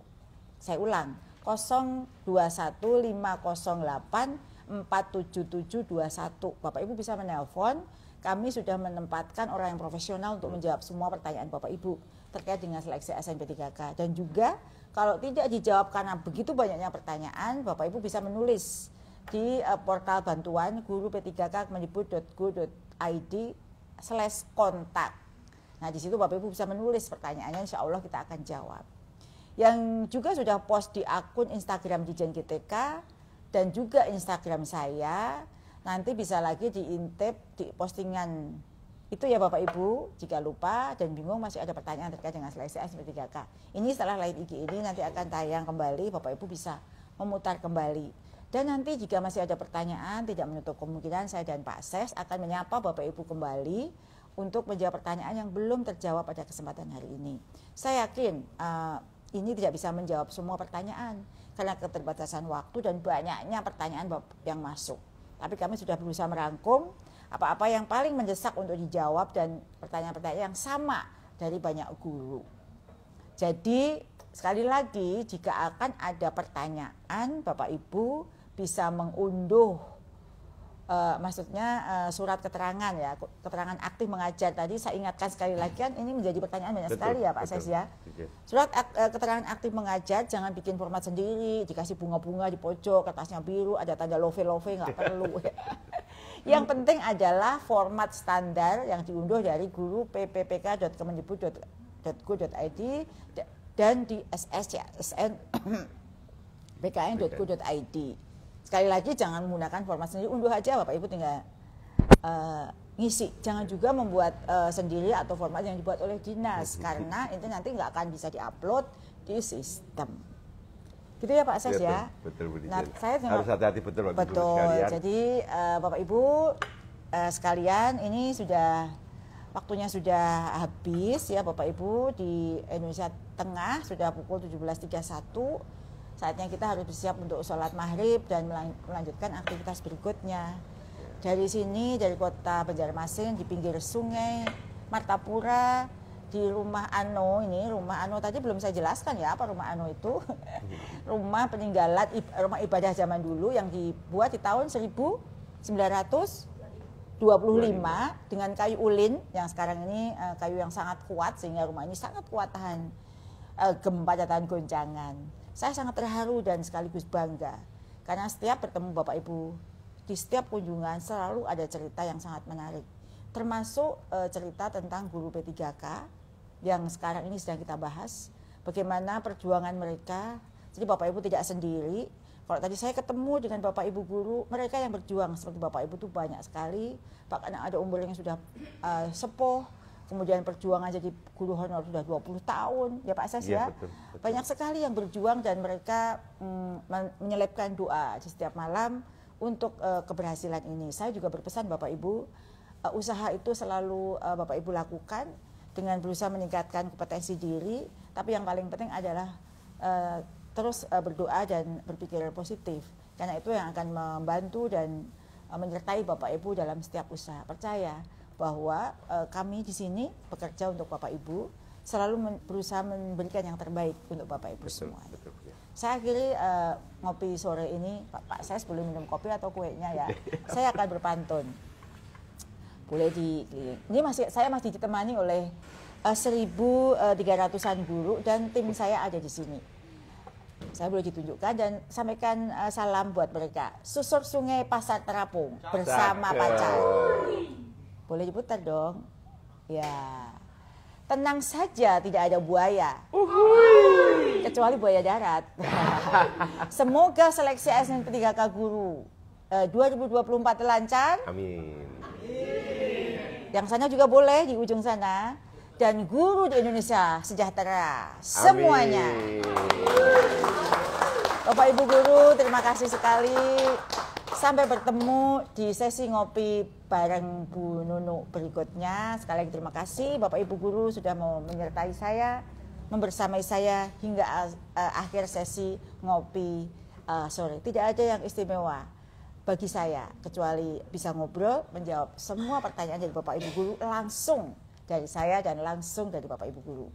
Saya ulang, 021508477721. Bapak Ibu bisa menelpon, kami sudah menempatkan orang yang profesional untuk menjawab semua pertanyaan Bapak Ibu terkait dengan seleksi ASN P3K. Dan juga kalau tidak dijawab karena begitu banyaknya pertanyaan, Bapak Ibu bisa menulis di portal bantuan guru P3K kemendikbud.go.id/kontak. Nah di situ Bapak Ibu bisa menulis pertanyaannya, insya Allah kita akan jawab. Yang juga sudah post di akun Instagram Dijen GTK dan juga Instagram saya, nanti bisa lagi diintip di postingan itu ya Bapak Ibu. Jika lupa dan bingung masih ada pertanyaan terkait dengan seleksi ASN P3K. Ini setelah Live IG ini nanti akan tayang kembali, Bapak Ibu bisa memutar kembali. Dan nanti jika masih ada pertanyaan, tidak menutup kemungkinan saya dan Pak Ses akan menyapa Bapak Ibu kembali untuk menjawab pertanyaan yang belum terjawab pada kesempatan hari ini. Saya yakin ini tidak bisa menjawab semua pertanyaan karena keterbatasan waktu dan banyaknya pertanyaan yang masuk. Tapi kami sudah berusaha merangkum apa-apa yang paling mendesak untuk dijawab dan pertanyaan-pertanyaan yang sama dari banyak guru. Jadi sekali lagi jika akan ada pertanyaan, Bapak Ibu bisa mengunduh surat keterangan ya, keterangan aktif mengajar. Tadi saya ingatkan sekali lagi kan ini menjadi pertanyaan banyak sekali ya Pak Ses ya. Surat keterangan aktif mengajar jangan bikin format sendiri, dikasih bunga-bunga di pojok, kertasnya biru, ada tanda love-love, nggak perlu. Yang penting adalah format standar yang diunduh dari guru pppk.kemendikbud.go.id dan di sscsn bkn.go.id. Sekali lagi jangan menggunakan format sendiri, unduh aja Bapak Ibu tinggal ngisi. Jangan juga membuat sendiri atau format yang dibuat oleh dinas, karena itu nanti nggak akan bisa diupload di sistem. Gitu ya Pak Ses ya. Betul, betul. Nah, saya harus hati-hati betul. Betul. Jadi Bapak Ibu sekalian, ini sudah waktunya sudah habis ya Bapak Ibu. Di Indonesia Tengah sudah pukul 17.31. Saatnya kita harus bersiap untuk sholat maghrib dan melanjutkan aktivitas berikutnya. Dari sini, dari kota Banjarmasin, di pinggir sungai Martapura, di rumah Ano ini, rumah Ano tadi belum saya jelaskan ya apa rumah Ano itu. Rumah peninggalan, rumah ibadah zaman dulu yang dibuat di tahun 1925 dengan kayu ulin yang sekarang ini kayu yang sangat kuat, sehingga rumah ini sangat kuat tahan gempa dan tahan goncangan. Saya sangat terharu dan sekaligus bangga karena setiap bertemu Bapak Ibu di setiap kunjungan selalu ada cerita yang sangat menarik, termasuk cerita tentang guru P3K yang sekarang ini sedang kita bahas, bagaimana perjuangan mereka. Jadi Bapak Ibu tidak sendiri. Kalau tadi saya ketemu dengan Bapak Ibu guru, mereka yang berjuang seperti Bapak Ibu itu banyak sekali, bahkan ada umur yang sudah sepuh. Kemudian perjuangan jadi guru honor sudah 20 tahun, ya Pak Ses ya. Betul, betul. Banyak sekali yang berjuang dan mereka menyelipkan doa di setiap malam untuk keberhasilan ini. Saya juga berpesan Bapak Ibu, usaha itu selalu Bapak Ibu lakukan dengan berusaha meningkatkan kompetensi diri, tapi yang paling penting adalah terus berdoa dan berpikir positif. Karena itu yang akan membantu dan menyertai Bapak Ibu dalam setiap usaha. Percaya bahwa kami di sini bekerja untuk Bapak Ibu, selalu berusaha memberikan yang terbaik untuk Bapak Ibu semua. Betul, ya. Saya akhiri ngopi sore ini, Pak Ses boleh minum kopi atau kuenya ya. Saya akan berpantun. Boleh ini saya masih ditemani oleh 1.300-an guru dan tim saya ada di sini. Saya boleh ditunjukkan dan sampaikan salam buat mereka. Susur sungai Pasar Terapung bersama pacar. Boleh diputar dong. Ya. Tenang saja, tidak ada buaya. Kecuali buaya darat. Semoga seleksi SNMP3K Guru 2024 lancar. Amin. Yang sana juga boleh di ujung sana. Dan guru di Indonesia sejahtera semuanya. Amin. Bapak Ibu guru, terima kasih sekali. Sampai bertemu di sesi ngopi bareng Bu Nunu berikutnya. Sekali lagi terima kasih Bapak Ibu guru sudah mau menyertai saya, membersamai saya hingga akhir sesi ngopi sore. Tidak ada yang istimewa bagi saya kecuali bisa ngobrol, menjawab semua pertanyaan dari Bapak Ibu guru langsung dari saya dan langsung dari Bapak Ibu guru.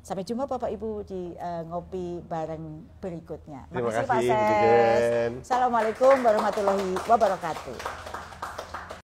Sampai jumpa Bapak Ibu di ngopi bareng berikutnya. Terima kasih Pak Ses. Assalamualaikum warahmatullahi wabarakatuh.